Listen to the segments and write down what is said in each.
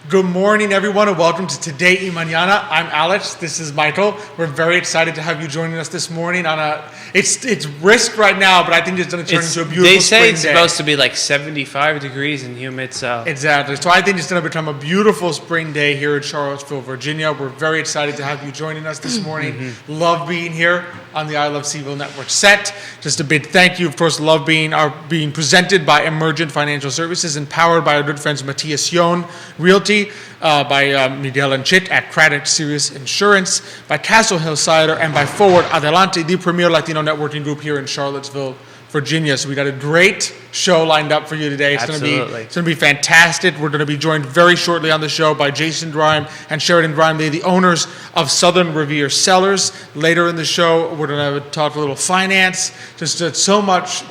Good morning, everyone, and welcome to Today y Mañana. I'm Alex. This is Michael. We're very excited to have you joining us this morning on a. It's brisk right now, but I think it's going to turn into a beautiful spring day. They say it's supposed to be like 75 degrees and humid, so. Exactly. So I think it's going to become a beautiful spring day here in Charlottesville, Virginia. We're very excited to have you joining us this morning. Love being here on the I Love CVille Network set. Just a big thank you, of course. Love being presented by Emergent Financial Services and powered by our good friends Matthias Yon Realty. By Miguel and Chit at Craddock Serious Insurance, by Castle Hill Cider, and by Forward Adelante, the premier Latino networking group here in Charlottesville, Virginia. So we got a great show lined up for you today. It's going to be fantastic. We're going to be joined very shortly on the show by Sheridan Grime and Sheridan Grime. They're the owners of Southern Revere Cellars. Later in the show, we're going to talk a little finance. Just so much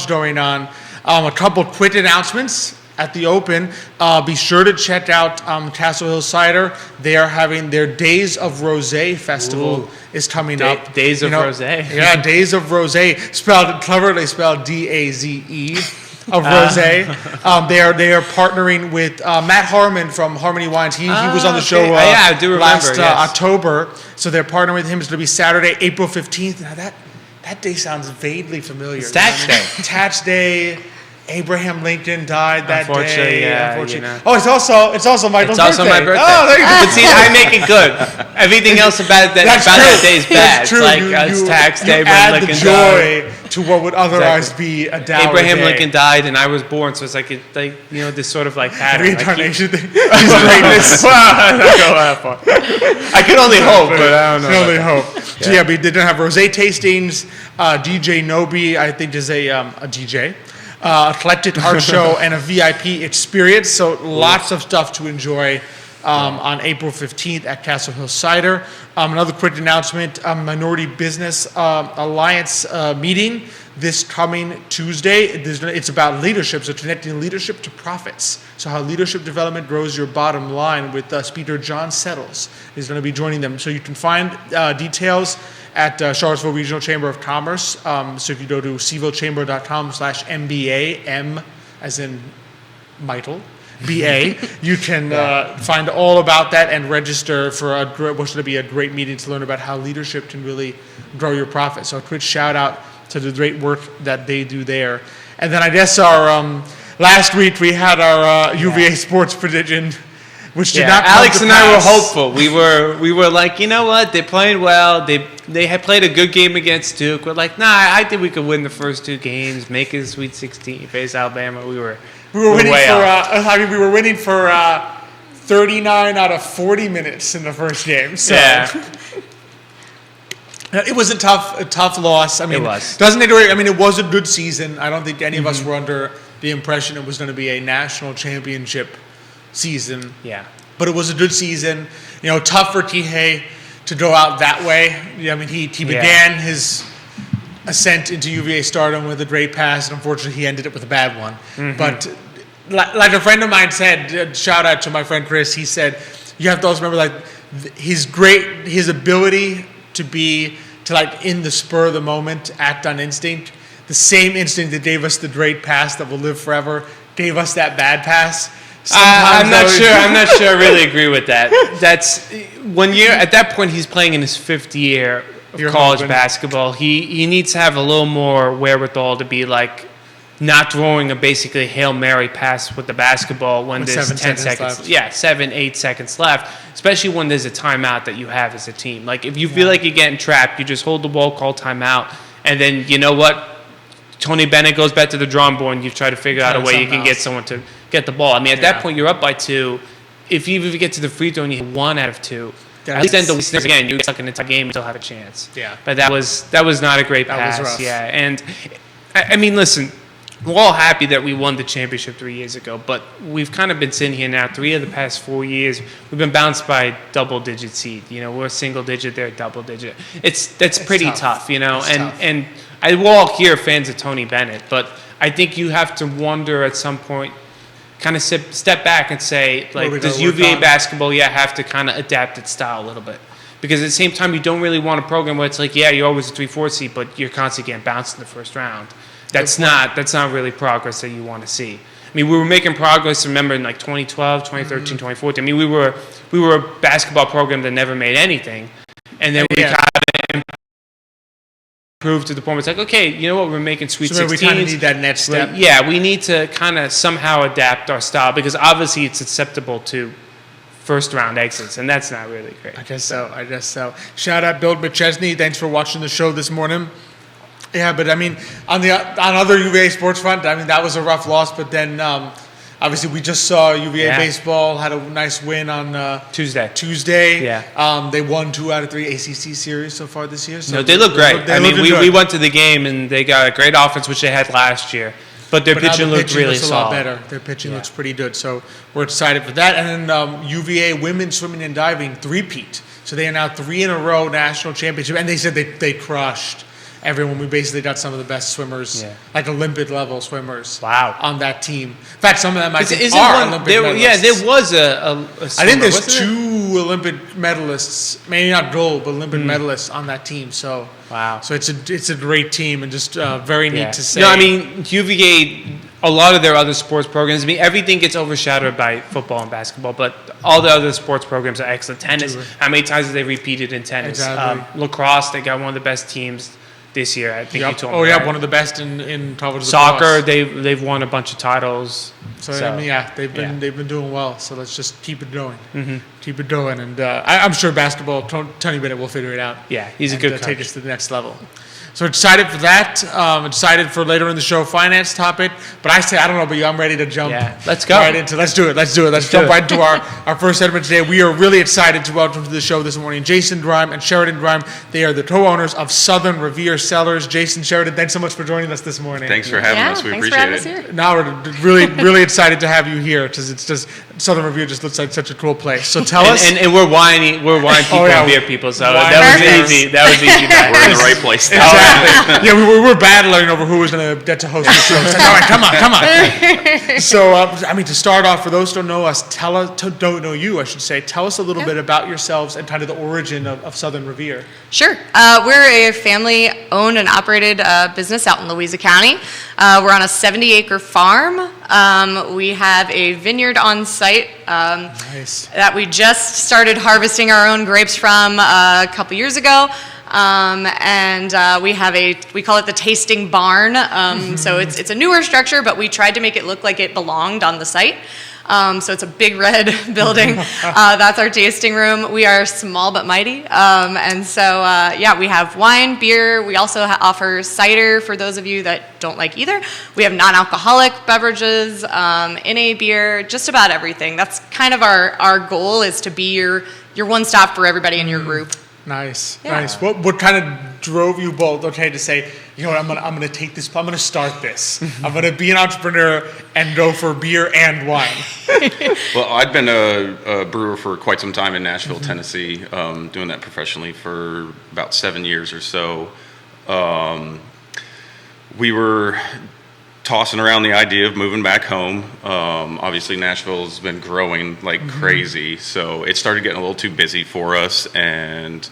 going on. A couple quick announcements. At the Open, be sure to check out Castle Hill Cider. They are having their Days of Rosé Festival is coming up. Days of Rosé. Yeah, Days of Rosé. Spelled cleverly spelled D-A-Z-E of Rosé. They are partnering with Matt Harmon from Harmony Wines. He was on the show I do remember, last October. So they're partnering with him. It's going to be Saturday, April 15th. Now that day sounds vaguely familiar. It's Tax Day. Tax Day. Abraham Lincoln died that day. Yeah, unfortunately. you know. Oh, it's also Michael's birthday. It's also my birthday. Oh, there you go. But see, I make it good. Everything else about that day is bad. That's true. It's like it's Tax Day. You add the joy to what would otherwise be a dour Abraham day. Lincoln died, and I was born, so it's like this sort of like pattern. Reincarnation thing. He's greatness. I don't go that far. I can only hope, but I don't know. Can only hope. So yeah, we did have rosé tastings. DJ Nobi, I think, is a DJ. Eclectic art show and a VIP experience. So lots of stuff to enjoy on April 15th at Castle Hill Cider. Another quick announcement, Minority Business Alliance meeting this coming Tuesday. It's about leadership, so connecting leadership to profits. So how leadership development grows your bottom line with Speaker John Settles is going to be joining them. So you can find details at Charlottesville Regional Chamber of Commerce. So if you go to cvillechamber.com/MBA, M as in Michael, BA, you can find all about that and register for what's going to be a great meeting to learn about how leadership can really grow your profit. So a quick shout out to the great work that they do there. And then I guess our last week we had our UVA sports prediction, which did not come Alex to and pass. I were hopeful. We were like, you know what? They played well. They had played a good game against Duke. We're like, I think we could win the first two games, make it a Sweet 16, face Alabama. We were winning we were winning for 39 out of 40 minutes in the first game. So it was a tough loss. I mean, it was. Doesn't it? I mean, it was a good season. I don't think any of us were under the impression it was going to be a national championship season. Yeah. But it was a good season. Tough for Kihei to go out that way. I mean, he began his ascent into UVA stardom with a great pass, and unfortunately he ended it with a bad one. But like a friend of mine said, shout out to my friend Chris, he said, you have to also remember his ability to in the spur of the moment, act on instinct. The same instinct that gave us the great pass that will live forever gave us that bad pass. I'm not sure I really agree with that. That's when at that point he's playing in his fifth year of college basketball. He needs to have a little more wherewithal to be like not throwing a basically Hail Mary pass with the basketball when there's 10 seconds. Yeah, 7-8 seconds left, especially when there's a timeout that you have as a team. Like if you feel like you're getting trapped, you just hold the ball, call timeout, and then you know what? Tony Bennett goes back to the drawing board and you try to figure out a way you can get someone to get the ball. I mean, at that point, you're up by 2. If you get to the free throw and you hit 1 out of 2, at least then the listeners again, you get stuck in the game and still have a chance. Yeah. But that was not a great pass. That was rough. Yeah. And I mean, listen, we're all happy that we won the championship 3 years ago, but we've kind of been sitting here now 3 of the past 4 years. We've been bounced by double-digit seed. We're a single-digit, they're double-digit. That's pretty tough, and we're all here fans of Tony Bennett, but I think you have to wonder at some point, kind of step back and say, does UVA basketball have to kind of adapt its style a little bit? Because at the same time, you don't really want a program where it's like, you're always a 3-4 seed, but you're constantly getting bounced in the first round. That's not really progress that you want to see. I mean, we were making progress. Remember in like 2012, 2013, 2014. I mean, we were a basketball program that never made anything, and then we kind of improved to the point where it's like, okay, you know what, we're making Sweet 16s. We kind of need that next step. Yeah, we need to kind of somehow adapt our style because obviously it's susceptible to first round exits, and that's not really great. I guess so. Shout out Bill McChesney. Thanks for watching the show this morning. Yeah, but I mean, on other UVA sports front, I mean, that was a rough loss, but then obviously we just saw UVA baseball had a nice win on Tuesday. Yeah. They won 2 out of 3 ACC series so far this year. So no, they look great. We went to the game and they got a great offense, which they had last year. But their pitching looked really solid. A lot better. Their pitching looks pretty good. So we're excited for that. And then UVA women's swimming and diving three-peat. So they are now 3 in a row national championship. And they said they crushed everyone. We basically got some of the best swimmers, like Olympic level swimmers, on that team. In fact, some of them I think are Olympic medalists. Yeah, there was a swimmer, I think there's 2 Olympic medalists, maybe not gold, but Olympic medalists on that team. So so it's a great team and just very neat to say. No, I mean UVA. A lot of their other sports programs, I mean, everything gets overshadowed by football and basketball, but all the other sports programs are excellent. Tennis, how many times have they repeated in tennis? Exactly. Lacrosse, they got one of the best teams this year. I think you told me. One of the best in college soccer. They've won a bunch of titles. So I mean, they've been doing well. So let's just keep it going. Keep it going, and I'm sure basketball. Tony Bennett will figure it out. Yeah, he's a good coach. Take us to the next level. So excited for that. Excited for later in the show finance topic. But I don't know about you. I'm ready to jump. Yeah, let's go. Let's do it. Let's jump right into our first segment today. We are really excited to welcome to the show this morning Jason Grime and Sheridan Grime. They are the co-owners of Southern Revere Cellars. Jason, Sheridan, thanks so much for joining us this morning. Thanks for having us. We appreciate it. Here. Now we're really excited to have you here because it's just Southern Revere just looks like such a cool place. So tell us. And we're wine people and beer people. So that was easy. That was easy. We're in the right place. Exactly. Yeah, we were battling over who was going to get to host the show. So, all right, come on. So, I mean, to start off, for those who don't know us, don't know you, I should say, tell us a little bit about yourselves and kind of the origin of Southern Revere. Sure. We're a family-owned and operated business out in Louisa County. We're on a 70-acre farm. We have a vineyard on site that we just started harvesting our own grapes from a couple years ago. And we call it the tasting barn. So it's a newer structure, but we tried to make it look like it belonged on the site. So it's a big red building. That's our tasting room. We are small but mighty. And so, we have wine, beer. We also offer cider for those of you that don't like either. We have non-alcoholic beverages, NA beer, just about everything. That's kind of our goal is to be your one-stop for everybody in your group. Nice. What kind of drove you both, to say, you know what, I'm gonna take this, I'm gonna start this. I'm gonna be an entrepreneur and go for beer and wine. Well, I'd been a brewer for quite some time in Nashville, Tennessee, doing that professionally for about 7 years or so. We were tossing around the idea of moving back home. Obviously, Nashville's been growing like crazy, so it started getting a little too busy for us. And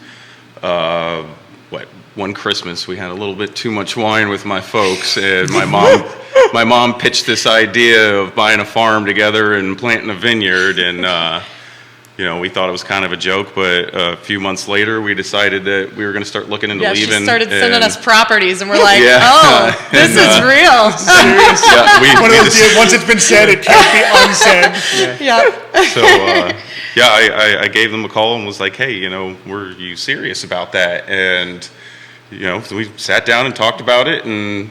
one Christmas we had a little bit too much wine with my folks, and my mom pitched this idea of buying a farm together and planting a vineyard, and we thought it was kind of a joke, but a few months later, we decided that we were going to start looking into leaving. She started sending us properties, and we're like, this is real. Once it's been said, it can't be unsaid. So, I gave them a call and was like, hey, were you serious about that? And, we sat down and talked about it and,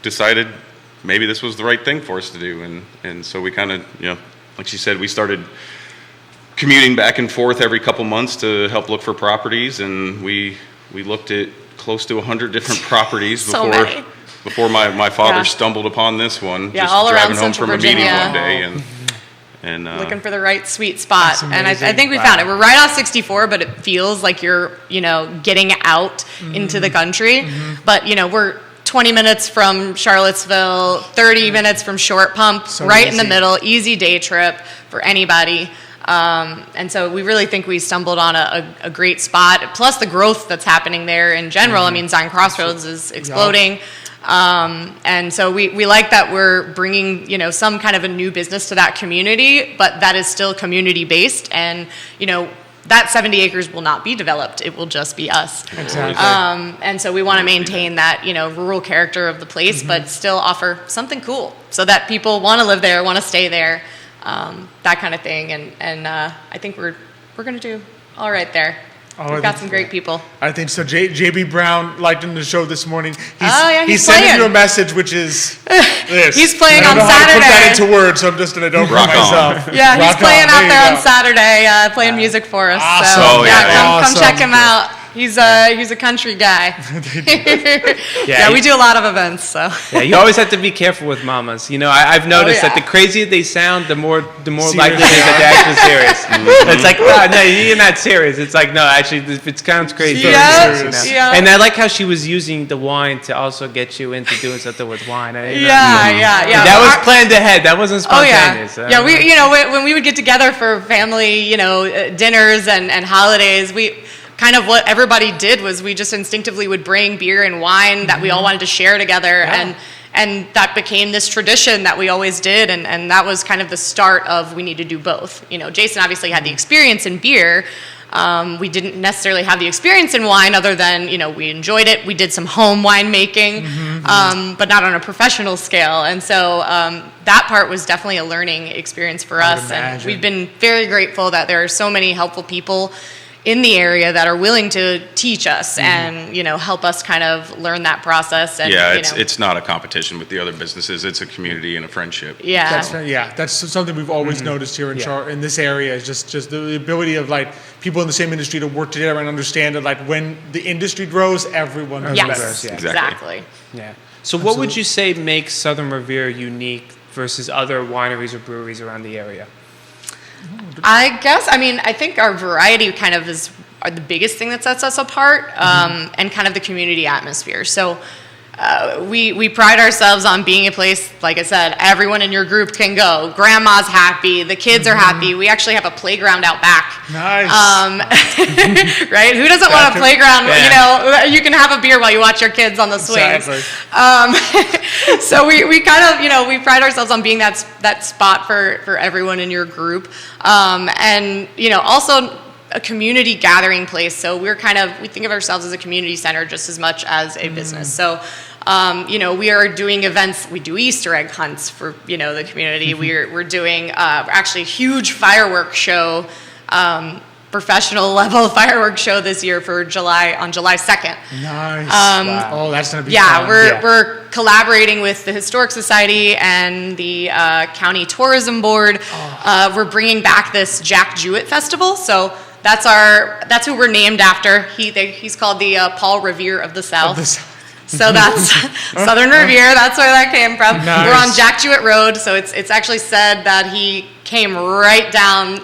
decided maybe this was the right thing for us to do. And so we kind of, like she said, we started commuting back and forth every couple months to help look for properties, and we looked at close to 100 different properties before my father stumbled upon this one. Yeah, just all around driving home Central from Virginia. a meeting one day and looking for the right sweet spot. And I think we found it. We're right off 64, but it feels like you're getting out into the country. But we're 20 minutes from Charlottesville, 30 minutes from Short Pump, so right easy. In the middle, easy day trip for anybody. And so we really think we stumbled on a great spot. Plus the growth that's happening there in general. I mean, Zion Crossroads is exploding. And so we like that we're bringing, some kind of a new business to that community, but that is still community based. And, that 70 acres will not be developed. It will just be us. Exactly. And so we want to maintain that, rural character of the place, but still offer something cool so that people want to live there, want to stay there, that kind of thing. And I think we're going to do all right there. We've got some great people. I think so. JB Brown liked in the show this morning. He's sending playing you a message, which is this. He's playing I on don't know Saturday. How to put that into words, so I'm just going to don't Rock on. myself. Yeah, he's Rock playing out there on go. Saturday, playing music for us. Awesome. So Oh, yeah, yeah. come check him out. He's a country guy. Yeah, we do a lot of events. So Yeah, you always have to be careful with mamas. I've noticed that the crazier they sound, the more likely it is that they're actually serious. It's like, no, you're not serious. It's like, no, actually, it sounds crazy. Yeah. And I like how she was using the wine to also get you into doing something with wine. Yeah. That was planned ahead. That wasn't spontaneous. Yeah, we when we would get together for family, dinners and holidays, we kind of what everybody did was we just instinctively would bring beer and wine that we all wanted to share together, and that became this tradition that we always did, and that was kind of the start of we need to do both. Jason obviously had the experience in beer. We didn't necessarily have the experience in wine other than, we enjoyed it. We did some home winemaking, but not on a professional scale. And so that part was definitely a learning experience for us. And we've been very grateful that there are so many helpful people in the area that are willing to teach us and help us kind of learn that process. And it's not a competition with the other businesses. It's a community and a friendship. That's something we've always noticed here in this area is just the ability of people in the same industry to work together and understand that when the industry grows, everyone grows. Yes, better. exactly. Yeah. So what would you say makes Southern Revere unique versus other wineries or breweries around the area? I think our variety kind of are the biggest thing that sets us apart, and kind of the community atmosphere. So we pride ourselves on being a place, like I said, everyone in your group can go. Grandma's happy, the kids are happy. We actually have a playground out back. Nice. Right? Who doesn't want a playground? Yeah. You can have a beer while you watch your kids on the swings. Exactly. So we kind of, we pride ourselves on being that spot for everyone in your group. And, also a community gathering place. So we think of ourselves as a community center just as much as a business. So, we are doing events. We do Easter egg hunts for, the community. We're doing actually a huge fireworks show, professional level fireworks show this year on July 2nd. Nice. Wow. Oh, that's going to be fun. We're collaborating with the Historic Society and the County Tourism Board. We're bringing back this Jack Jewett Festival. So that's who we're named after. He's called the Paul Revere of the South. So that's Southern Revere. That's where that came from. Nice. We're on Jack Jewett Road, so it's actually said that he came right down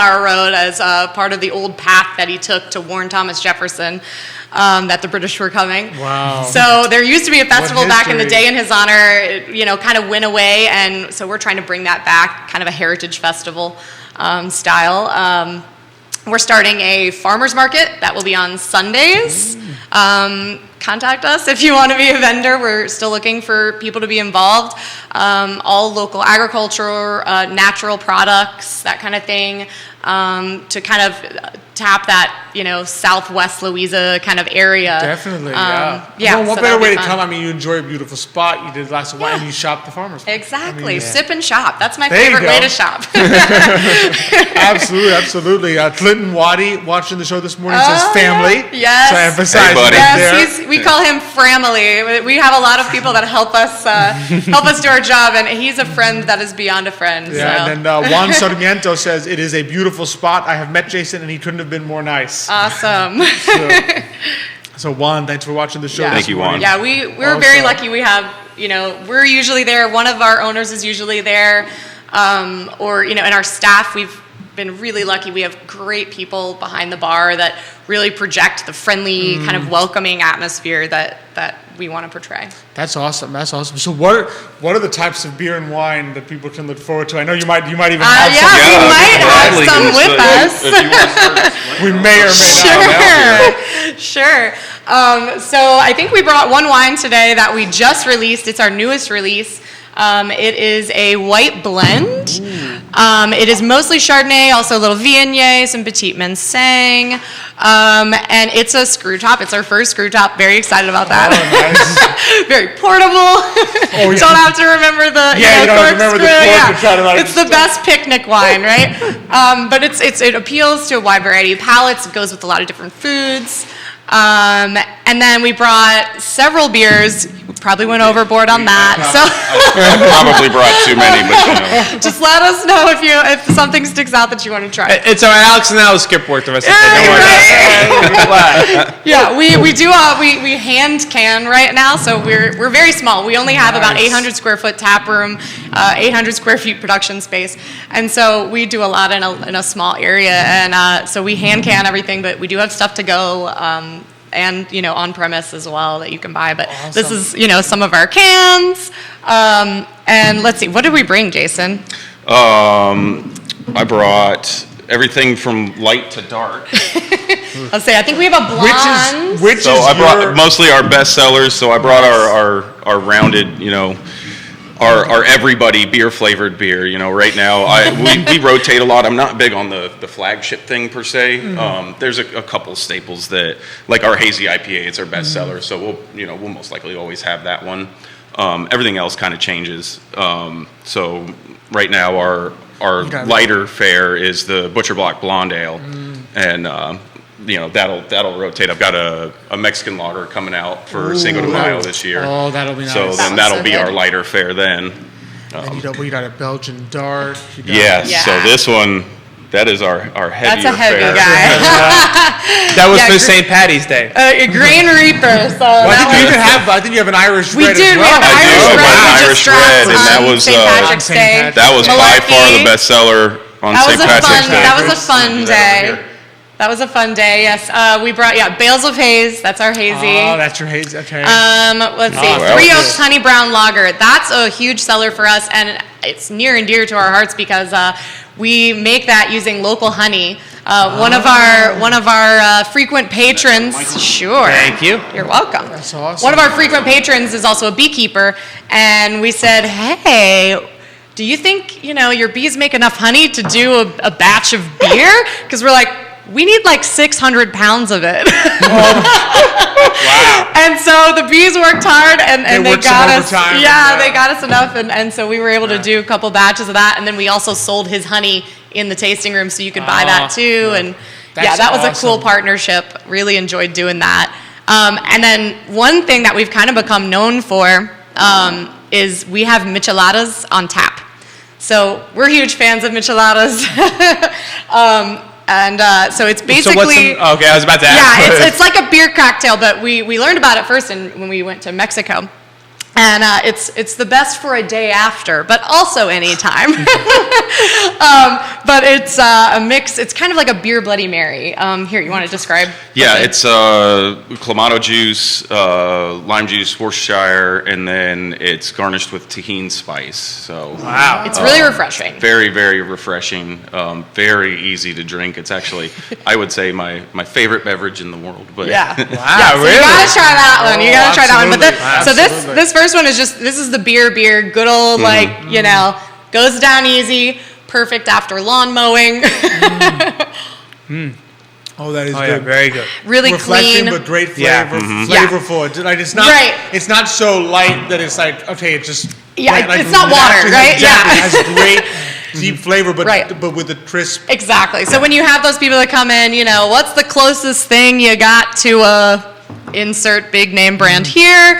our road as part of the old path that he took to warn Thomas Jefferson that the British were coming. Wow. So there used to be a festival back in the history. day in his honor. It, kind of went away, and so we're trying to bring that back, kind of a heritage festival style. We're starting a farmers market that will be on Sundays. Contact us if you want to be a vendor. We're still looking for people to be involved. All local agriculture, natural products, that kind of thing, to kind of tap that, Southwest Louisa kind of area. Definitely, Yeah, Well, what so better that'll be way to fun. come? I mean, you enjoy a beautiful spot. You did a glass of wine and you shop the farmers. Exactly. Sip and shop. That's my There you favorite go. way to shop. Absolutely. Clinton Waddy watching the show this morning says family. Yes. So I emphasize Hey, buddy. right there. Yes, we call him Framily. We have a lot of people that help us do our job, and he's a friend that is beyond a friend. Yeah, so. and then Juan Sarmiento says it is a beautiful spot. I have met Jason, and he couldn't have been more nice. Awesome. So Juan, thanks for watching the show. Thank you, Juan. Yeah, we're very lucky. We have, we're usually there. One of our owners is usually there, or in our staff, we've been really lucky. We have great people behind the bar that really project the friendly, kind of welcoming atmosphere that we want to portray. That's awesome. That's awesome. So what are the types of beer and wine that people can look forward to? I know you might even have some. Yeah, we might have gladly some can with us. if you want to start. We may or may not. Sure. So I think we brought one wine today that we just released. It's our newest release. It is a white blend. It is mostly Chardonnay, also a little Viognier, some Petit Manseng, and it's a screw top. It's our first screw top. Very excited about that. Oh, nice. Very portable. Yeah. Don't have to remember the you don't have to remember the cork and try to, like, It's the best picnic wine, right? But it appeals to a wide variety of palates. It goes with a lot of different foods. And then we brought several beers. We probably went overboard on that. I probably brought too many, but Just let us know if something sticks out that you want to try. It's all right. Alex and I will skip work the rest of the day. Don't worry. Yeah, we do. We hand can right now, so we're very small. We only have about 800 square foot tap room, 800 square feet production space, and so we do a lot in a small area. And so we hand can everything, but we do have stuff to go. And on premise as well that you can buy. But this is some of our cans. And let's see, what did we bring, Jason? I brought everything from light to dark. Let's say I think we have a blonde. I brought mostly our best sellers. So I brought our rounded, our everybody beer flavored beer. Right now we rotate a lot. I'm not big on the flagship thing per se. There's a couple staples that, like our hazy IPA, it's our best seller. So we'll most likely always have that one. Everything else kind of changes. So right now our lighter fare is the Butcher Block Blonde Ale, and that'll rotate. I've got a Mexican lager coming out for Cinco de Mayo this year. Oh, that'll be nice. So then that'll be our lighter fare then. And we got a Belgian dark. Yes. Yeah. So this one, that is our heavier That's a heavy fare. guy. That was for Yeah, St. Patty's Day. Grain Reaper. So Well, that I think you have an Irish we red did. as We well. have Irish do. red. Wow. We Irish just dropped red, and that on was, St. Patrick's St. Day. Patrick's. That was by Malarkey. far the best seller on That St. was a Patrick's fun. Day. That was a fun day. That was a fun day. Yes, we brought Bales of Haze. That's our hazy. Oh, that's your haze. Okay. Let's see, well, Three it's- Oaks Honey Brown Lager. That's a huge seller for us, and it's near and dear to our hearts because we make that using local honey. One of our frequent patrons. Sure. Thank you. You're welcome. That's awesome. One of our frequent patrons is also a beekeeper, and we said, hey, do you think your bees make enough honey to do a batch of beer? Because we're like, we need like 600 pounds of it. Wow. And so the bees worked hard, and they worked got some us. overtime. Yeah, they got us enough, and so we were able to do a couple batches of that, and then we also sold his honey in the tasting room, so you could buy that too. And That's that was a cool awesome. partnership. Really enjoyed doing that. And then one thing that we've kind of become known for is we have micheladas on tap. So we're huge fans of micheladas. So it's basically... okay, I was about to ask. Yeah, it's like a beer cocktail, but we learned about it first when we went to Mexico. And it's the best for a day after, but also anytime. But it's a mix. It's kind of like a beer Bloody Mary. Here, you want to describe? Yeah, it's clamato juice, lime juice, Worcestershire, and then it's garnished with tahini spice. So Wow. It's really refreshing. very, very refreshing. Very easy to drink. It's actually, I would say, my favorite beverage in the world. But Yeah. Wow, Yeah, so really? you gotta try that one. You gotta try that one. But Absolutely. this first one is this is the beer, good old goes down easy, perfect after lawn mowing. Oh, that is Oh, yeah, good. very good. Really Refreshing, clean. but great flavor, Yeah. flavorful. It's not. Right. It's not so light that it's like okay, it's just. Yeah, like it's not water, actually right? Exactly. Yeah. It has great deep flavor, but Right. but with the crisp. Exactly. So when you have those people that come in, what's the closest thing you got to a insert big name brand here?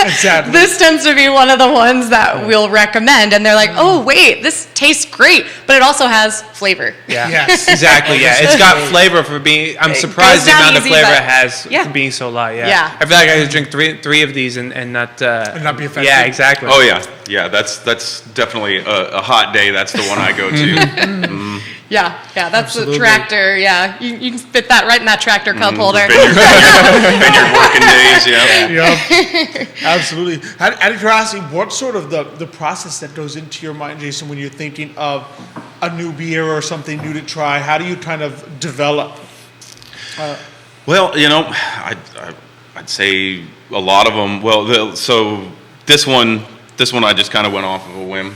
Exactly. This tends to be one of the ones that we'll recommend, and they're like, oh wait, this tastes great, but it also has flavor. Yeah. Yes. Exactly. Yeah. It's got flavor for being. I'm It surprised goes the down amount of easy, flavor but- it has Yeah. for being so light. Yeah. Yeah. I feel like I could drink three of these and not. And not be offended. Yeah. Exactly. oh yeah, that's definitely a hot day. That's the one I go to. Yeah, that's Absolutely. the tractor. Yeah, you can fit that right in that tractor cup holder. Vineyard working days, yeah. Yep. Absolutely. Out of curiosity, what's sort of the process that goes into your mind, Jason, when you're thinking of a new beer or something new to try? How do you kind of develop? Well, I'd say a lot of them. Well, so this one I just kind of went off of a whim.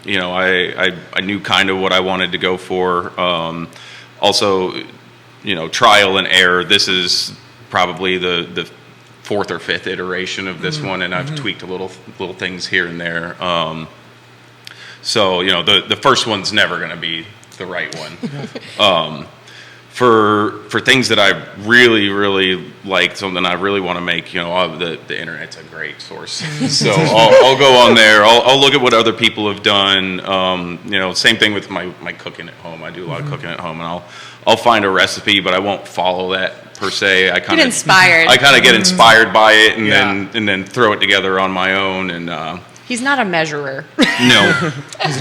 I knew kind of what I wanted to go for. Also, trial and error. This is probably the fourth or fifth iteration of this one, and I've tweaked a little things here and there. So the first one's never going to be the right one. For things that I really, really like, something I really want to make, the internet's a great source. So I'll go on there. I'll look at what other people have done. Same thing with my cooking at home. I do a lot of cooking at home, and I'll find a recipe, but I won't follow that per se. I kind of get inspired by it, and then throw it together on my own. And He's not a measurer. no,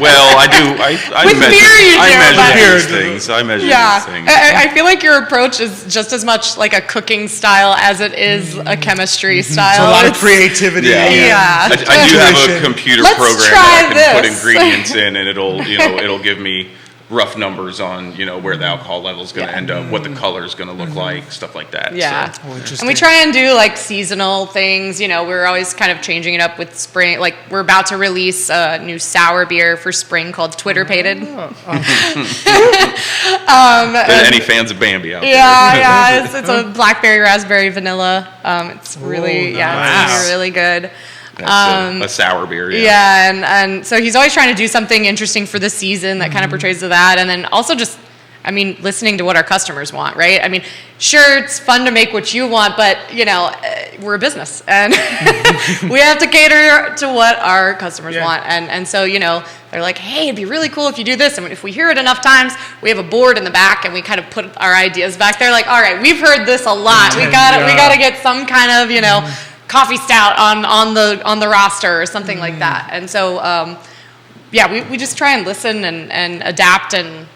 well, I do. I With measure, beer you I do, measure but- these things. I measure Yeah, these things. I feel like your approach is just as much like a cooking style as it is a chemistry style. So a lot of It's- creativity. Yeah. Yeah. I do have a Intuition. computer Let's program try that I can put this. ingredients in, and it'll give me rough numbers on where the alcohol level is going to end up, what the color is going to look like, stuff like that. Yeah. So. Oh, interesting. And we try and do like seasonal things. We're always kind of changing it up with spring. Like we're about to release a new sour beer for spring called Twitter Pated. Any fans of Bambi out there? Yeah. It's a blackberry, raspberry, vanilla. It's really, nice. it's really good. That's a sour beer. Yeah. Yeah, and so he's always trying to do something interesting for the season that kind of portrays to that, and then also just, listening to what our customers want, right? Sure, it's fun to make what you want, but we're a business, and we have to cater to what our customers want, and so they're like, hey, it'd be really cool if you do this, and if we hear it enough times, we have a board in the back, and we kind of put our ideas back there, like, all right, we've heard this a lot, we gotta get some kind of coffee stout on the roster or something like that. And so, we just try and listen and adapt and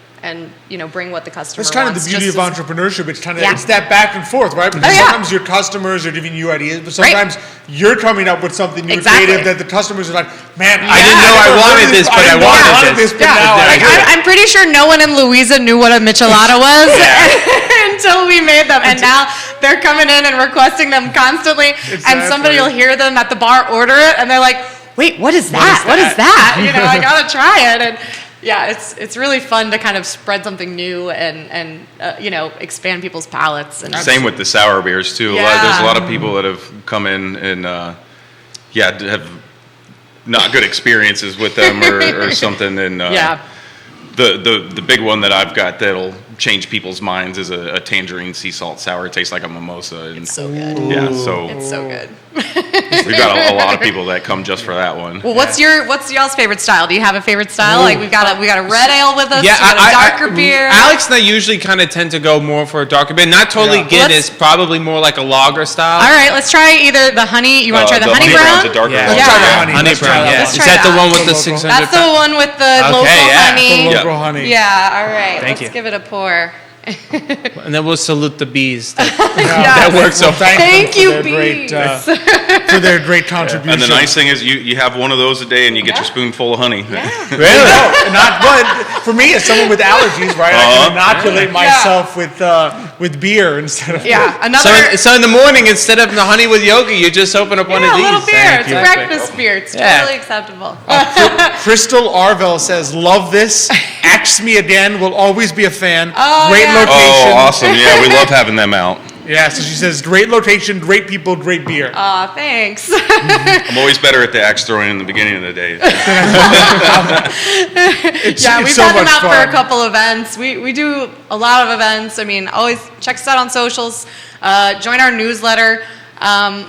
bring what the customer That's kind of wants. the beauty of just as- entrepreneurship. It's kind of Yeah. it's that back and forth, right? Because yeah. sometimes your customers are giving you ideas, but sometimes you're coming up with something new, Exactly. creative that the customers are like, man, I didn't know I wanted this, but I wanted this. But Yeah, now I like, do it. I'm pretty sure no one in Louisa knew what a michelada was until we made them, and now they're coming in and requesting them constantly, and somebody will hear them at the bar order it, and they're like, wait, what is that? What is that? I gotta try it, and yeah, it's really fun to kind of spread something new and expand people's palates. And Same with the sour beers too. Yeah. There's a lot of people that have come in and have not good experiences with them or something. And the big one that I've got that'll change people's minds is a tangerine sea salt sour. It tastes like a mimosa. And it's so good. yeah, so It's so good. we've got a lot of people that come just for that one. Well, what's y'all's favorite style? Do you have a favorite style? Like we got a red ale with us. Yeah, we got a darker beer. Alex and I usually kind of tend to go more for a darker beer. Not totally Yeah. Guinness, probably more like a lager style. All right, let's try either the honey. You want to try the honey brown? brown's a darker Yeah. one. Let's try the Yeah. honey. Honey Let's try brown, that yeah. one. Is try that the that. one with the The local. 600? That's the one with the Okay, local yeah. honey. The local honey. Yeah, all right. Thank Let's you. give it a pour. And then we'll salute the bees. That, Yeah. that works so Well, thank Thank them you, for their great, bees. for their great contribution. And the nice thing is you have one of those a day and you get your spoonful of honey. Really? No, not but for me as someone with allergies, right? I can inoculate myself with beer instead of Yeah, another. So in the morning, instead of the honey with yogurt, you just open up one of Yeah, a these. little beer. Thank It's you. breakfast beer. It's Yeah. totally acceptable. Crystal Arvell says, "Love this. Axe me again. Will always be a fan. Oh, Great yeah. location. Oh, awesome. Yeah, we love having them out. Yeah, so she says, great location, great people, great beer. Aw, thanks. I'm always better at the axe throwing in the beginning of the day. Yeah, we've so had them much out for fun. a couple events. We do a lot of events. Always check us out on socials. Join our newsletter.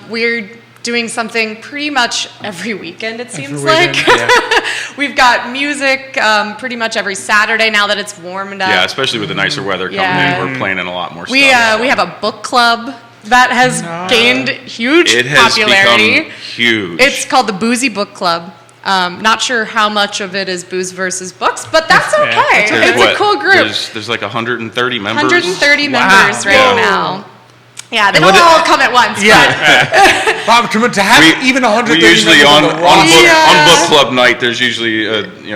We're doing something pretty much every weekend, it seems weekend, like. We've got music pretty much every Saturday now that it's warmed up. Yeah, especially with the nicer weather coming Yeah. in, we're planning a lot more We stuff. we have a book club that has gained huge It has popularity. become huge. It's called the Boozy Book Club. Not sure how much of it is booze versus books, but that's okay. There's It's a cool group. There's like 130 members. 130 members right now. Yeah, they don't all come at once. Yeah. Bob, to have even 130 we usually members on book club night, there's usually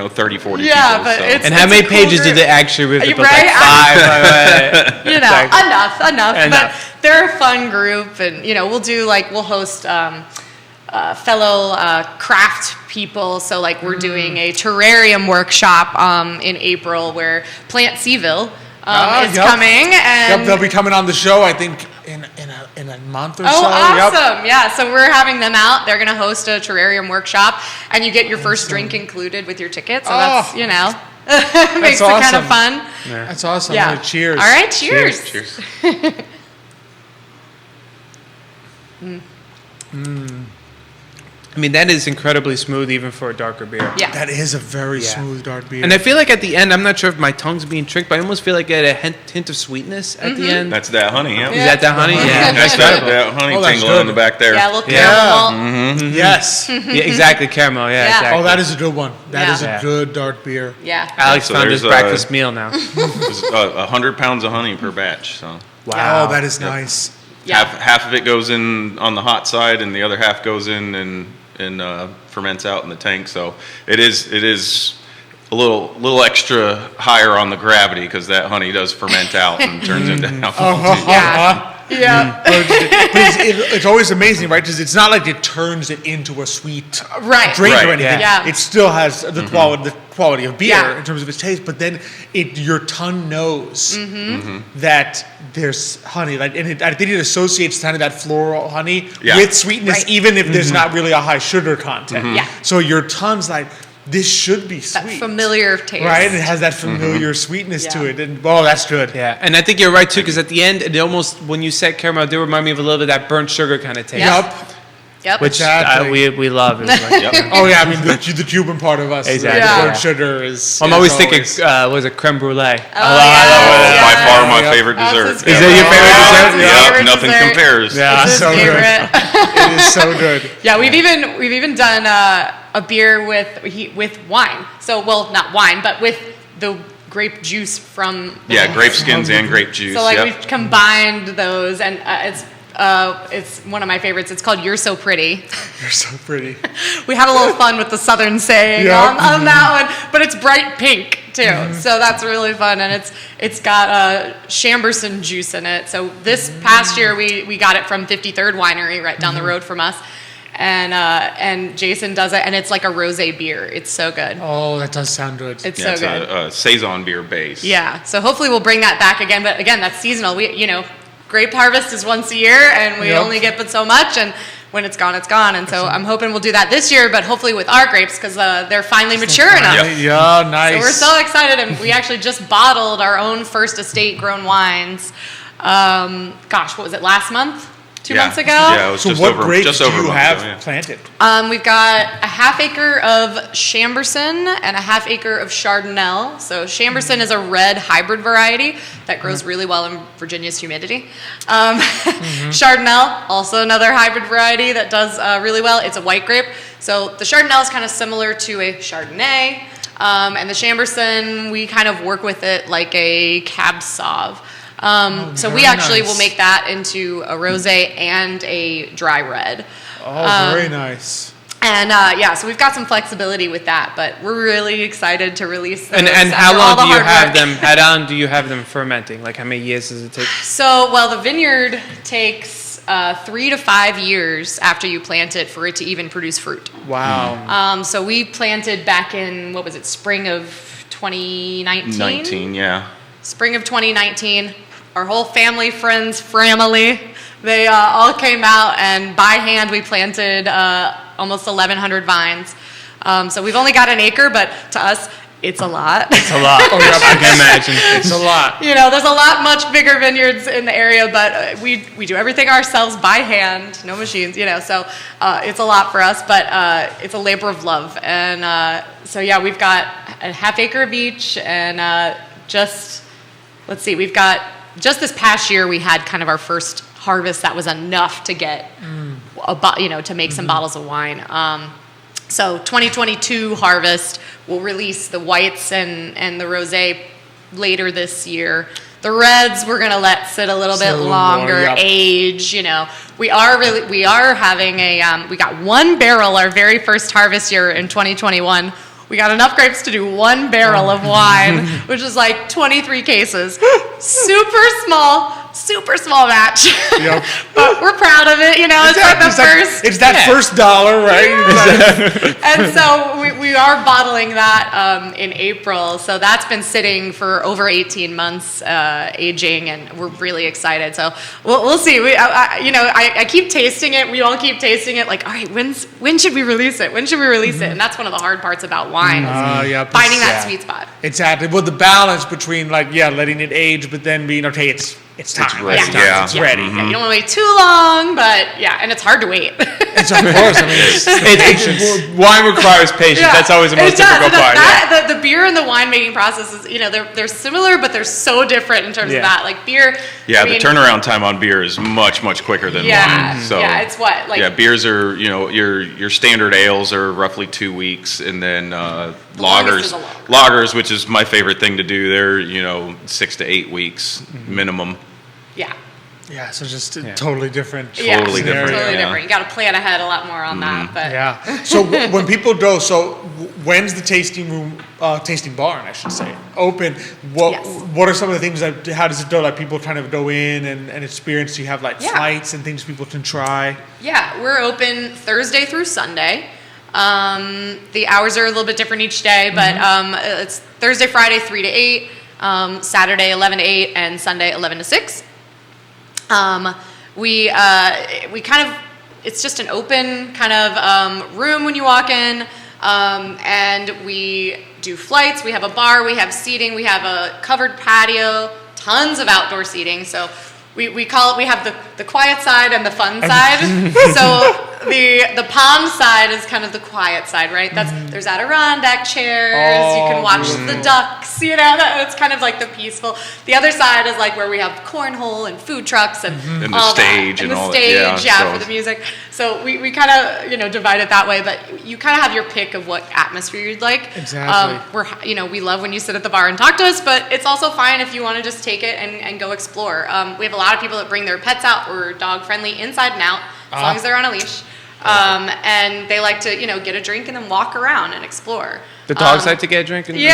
30, 40 Yeah, people. but so. it's how many a cool pages group. did they actually read? The book? Right? Like 5. Enough. Enough. But they're a fun group, and we'll host fellow craft people. So we're doing a terrarium workshop in April where Plant CVille is coming, and they'll be coming on the show, I think, in a month or so. Oh, awesome! Yeah, so we're having them out. They're going to host a terrarium workshop, and you get your first drink included with your ticket. So that's makes it kind of fun. Yeah. That's awesome. Yeah. Well, cheers. All right, cheers. Cheers. I mean, that is incredibly smooth even for a darker beer. Yeah. That is a very smooth dark beer. And I feel like at the end, I'm not sure if my tongue's being tricked, but I almost feel like it had a hint of sweetness at the end. That's that honey, Is that the honey? Yeah, That's that honey tingling on the back there. Yeah, a little caramel. Yes. Yeah, exactly, caramel. Yeah, Yeah. exactly. Oh, that is a good one. That is Yeah. a good dark beer. Yeah. Alex So found his there's, breakfast meal now. There's 100 pounds of honey per batch. So Wow. Oh, that is nice. Yeah. half of it goes in on the hot side, and the other half goes in and ferments out in the tank. So it is a little extra higher on the gravity because that honey does ferment out and turns into alcohol. too. Yeah. Yeah. But it's always amazing, right? Because it's not like it turns it into a sweet Right. drink Right, or anything. yeah. It still has the quality of beer Yeah. in terms of its taste, but then your tongue knows that there's honey. I think it associates kind of that floral honey with sweetness, Right. even if there's not really a high sugar content. Yeah. So your tongue's like, this should be sweet. That familiar taste. Right? It has that familiar sweetness to Yeah. it. And that's good. Yeah, and I think you're right too, because at the end, it almost, when you said caramel, it did remind me of a little bit of that burnt sugar kind of taste. Yeah. Yep. Which Exactly. we love. It's like, Oh yeah, I mean the Cuban part of us. Exactly. The Yeah. burnt sugar is. I'm is always thinking, was it creme brulee? By far my favorite That's dessert. his Is that your favorite That's dessert? his Yep, favorite nothing dessert. compares. Yeah, It's his so favorite. good. It is so good. Yeah, we've even done a beer with wine. So, well, not wine, but with the grape juice from. Yeah, grape skins and grape juice. So yep. we've combined those, and it's one of my favorites. It's called "You're So Pretty." You're so pretty. We had a little fun with the Southern saying Yeah. on that one, but it's bright pink too, so that's really fun, and it's got Chamberson juice in it. So this past year we got it from 53rd Winery right down the road from us, and Jason does it, and it's like a rosé beer. It's so good. Oh, that does sound good. It's Yeah, so it's good. a saison beer base. Yeah, so hopefully we'll bring that back again. But again, that's seasonal. Grape harvest is once a year, and we only get but so much, and when it's gone, it's gone. And so I'm hoping we'll do that this year, but hopefully with our grapes, because they're finally mature enough. Yeah, nice. So we're so excited, and we actually just bottled our own first estate-grown wines. What was it, last month? 2 months ago? Yeah, it was So just what over, grapes just do over a you month have ago, yeah. planted? We've got a half acre of Chamberson and a half acre of Chardonnay. So Chamberson is a red hybrid variety that grows really well in Virginia's humidity. Chardonnay, also another hybrid variety that does really well. It's a white grape. So the Chardonnay is kind of similar to a Chardonnay. And the Chamberson, we kind of work with it like a Cab Sauv. So we very actually nice. will make that into a rosé and a dry red. Oh, very nice. And so we've got some flexibility with that, but we're really excited to release those. And after how all long the do you hard have work. them? How long do you have them fermenting? Like how many years does it take? So, well, the vineyard takes 3 to 5 years after you plant it for it to even produce fruit. Wow. So we planted back in, spring of 2019? 19, yeah. Spring of 2019. Our whole family, friends, family, they all came out, and by hand we planted almost 1,100 vines. So we've only got an acre, but to us, it's a lot. It's a lot. I can imagine. It's a lot. There's a lot much bigger vineyards in the area, but we do everything ourselves by hand, no machines, so it's a lot for us, but it's a labor of love. And we've got a half acre of each, and we've got, just this past year we had kind of our first harvest that was enough to get, to make some bottles of wine. So 2022 harvest, we'll release the whites and the rosé later this year. The reds we're gonna let sit a little bit longer, age. You know, we are having we got one barrel our very first harvest year in 2021. We got enough grapes to do one barrel of wine, which is like 23 cases. Super small batch. Yep. But we're proud of it, you know. It's like the first. It's that first dollar, right? And so we are bottling that in April. So that's been sitting for over 18 months, aging, and we're really excited. So we'll see. I keep tasting it. We all keep tasting it. Like, all right, when should we release it? When should we release it? And that's one of the hard parts about wine, is finding that sweet spot. Exactly. Well, the balance between letting it age, but then being okay, it's time. It's ready. It's ready. Yeah, you don't want to wait too long, but yeah, and it's hard to wait. It's of course. I mean, wine requires patience. Yeah, That's always the most difficult part. The beer and the winemaking process is, they're similar, but they're so different in terms of that. Like beer. Yeah, the turnaround time on beer is much quicker than wine. So it's what beers are your standard ales are roughly 2 weeks, and then lagers, which is my favorite thing to do, they're 6 to 8 weeks minimum. Yeah. Yeah, so just totally different. Totally different. Totally different. You got to plan ahead a lot more on that. But yeah. So when people go, when's the tasting barn, I should say, open? What are some of the things how does it go? Like people kind of go in and experience? Do you have flights and things people can try? Yeah, we're open Thursday through Sunday. The hours are a little bit different each day, but it's Thursday, Friday, 3 to 8, Saturday, 11 to 8, and Sunday, 11 to 6. We kind of, it's just an open kind of room when you walk in, and we do flights. We have a bar, we have seating, we have a covered patio, tons of outdoor seating. So we call it, we have the quiet side and the fun side. So the pond side is kind of the quiet side, right? There's Adirondack chairs. You can watch the ducks. It's kind of like the peaceful. The other side is like where we have cornhole and food trucks and the stage and all that. For the music. So we kind of divide it that way, but you kind of have your pick of what atmosphere you'd like. Exactly. We love when you sit at the bar and talk to us, but it's also fine if you want to just take it and go explore. We have a lot of people that bring their pets out. We're dog friendly inside and out, as long as they're on a leash. And they like to, get a drink and then walk around and explore. The dogs like to get a drink? Absolutely.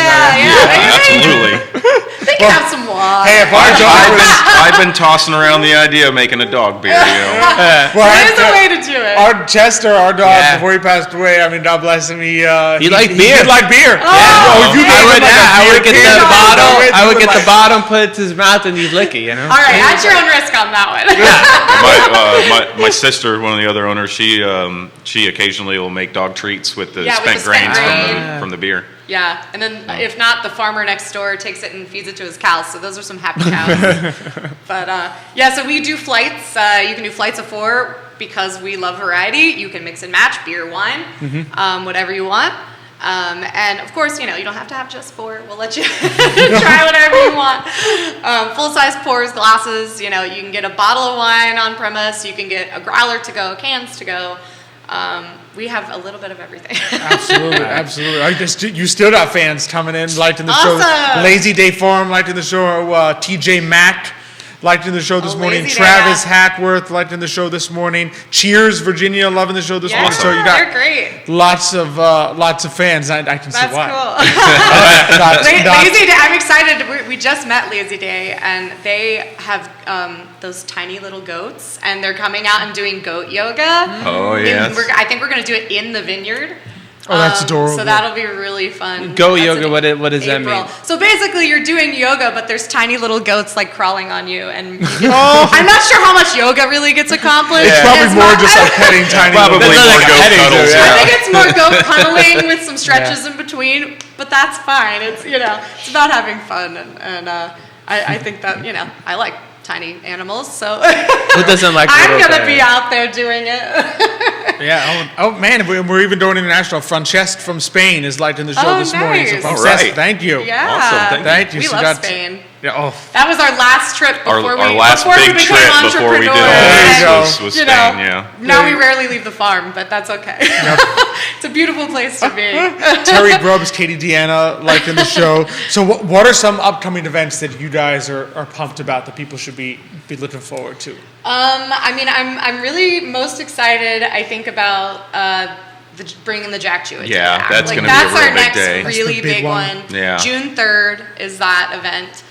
They can have some water. Hey, I've been tossing around the idea of making a dog beer, There's a way to do it. Our Chester, our dog, before he passed away, I mean, God bless him, he liked beer. He did like beer. I would get the bottle. I would get the bottle, put it to his mouth, and he'd lick it. All right, at your own risk on that one. My sister, one of the other owners, she occasionally will make dog treats with the spent grains from the beer. Yeah, and then if not, the farmer next door takes it and feeds it to his cows. So those are some happy cows. But so we do flights. You can do flights of 4 because we love variety. You can mix and match beer, wine, whatever you want. And of course, you don't have to have just 4. We'll let you try whatever you want. Full-size pours, glasses. You can get a bottle of wine on premise. You can get a growler to go, cans to go. We have a little bit of everything. Absolutely. You still got fans coming in, liking the show. Lazy Day Farm, liking the show. TJ Mack, liking the show this morning. Travis Hackworth, liking the show this morning. Cheers, Virginia, loving the show this morning. So you got they're great. Lots of fans. I can see why. That's cool. Lazy Day, I'm excited. We just met Lazy Day, and they have those tiny little goats, and they're coming out and doing goat yoga. Oh, yes. I think we're going to do it in the vineyard. Oh, that's adorable. So that'll be really fun. Goat yoga, what does that mean? So basically, you're doing yoga, but there's tiny little goats like crawling on you, and I'm not sure how much yoga really gets accomplished. It's probably more just like petting tiny. Probably more goat cuddles. I think it's more goat cuddling with some stretches in between, but that's fine. It's it's about having fun, and I think that I like tiny animals, so who doesn't like? I'm gonna be out there doing it. Yeah. Oh man, we're even doing international. Francesc from Spain is liking the show this morning. So Francesc, thank you. Yeah. Awesome. Thank you. We love Spain. Yeah. Oh. That was our last trip before our we last before we big became trip before we did all entrepreneurs. this was You Spain, know, yeah. Now we rarely leave the farm, but that's okay. It's a beautiful place to be. Terry Grubbs, Katie Deanna, like in the show. So what are some upcoming events that you guys are pumped about that people should be looking forward to? I mean, I'm really most excited, I think, about bringing the Jack Jewett Day Yeah, back. that's like, gonna be a that's real our big next day. That's really the big big one. one. Yeah. June 3rd is that event.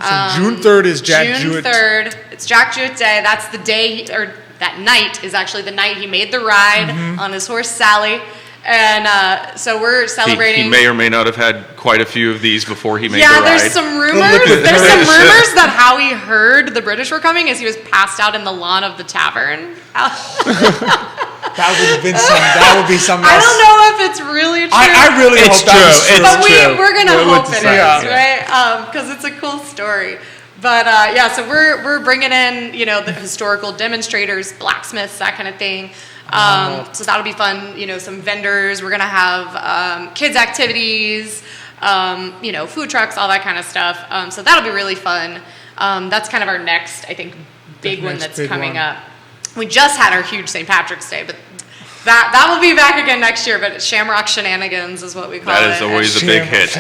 So June 3rd is Jack Jewett. June 3rd, it's Jack Jewett Day. That's the day, or that night is actually the night he made the ride on his horse Sally. And so we're celebrating. He may or may not have had quite a few of these before he made the Yeah, ride. there's some rumors. There's some rumors that how he heard the British were coming is he was passed out in the lawn of the tavern. That would have been that would be something I else. don't know if it's really true. I really It's hope that was true. true. It's But true. we're gonna hope it is, Yeah. right? Because it's a cool story. But yeah, so we're bringing in the historical demonstrators, blacksmiths, that kind of thing. So that'll be fun. Some vendors. We're gonna have kids activities. Food trucks, all that kind of stuff. So that'll be really fun. That's kind of our next, I think, big one that's coming up. We just had our huge St. Patrick's Day, but that will be back again next year. But Shamrock Shenanigans is what we call it. That is always a big hit. It's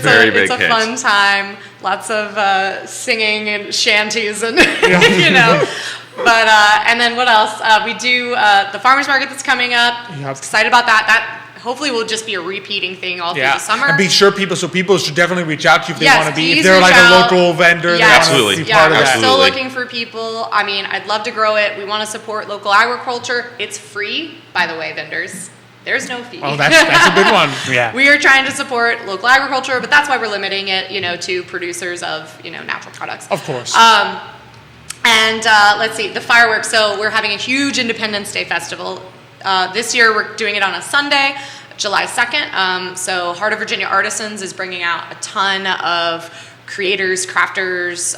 Very it's big a hit. fun time. Lots of singing and shanties and But and then what else? We do the farmers market that's coming up. Yep. Excited about that. That hopefully will just be a repeating thing all through the summer. And be sure people should definitely reach out to you if they Yes, want to be, if please they're reach like out. a local vendor, Yes. they want Absolutely. to be Yeah, part of we're that. still Absolutely. looking for people. I mean, I'd love to grow it. We want to support local agriculture. It's free, by the way, vendors. There's no fee. Oh, that's a big one. Yeah. We are trying to support local agriculture, but that's why we're limiting it, to producers of, natural products. Of course. And let's see, the fireworks. So we're having a huge Independence Day festival. This year we're doing it on a Sunday, July 2nd. So Heart of Virginia Artisans is bringing out a ton of creators, crafters,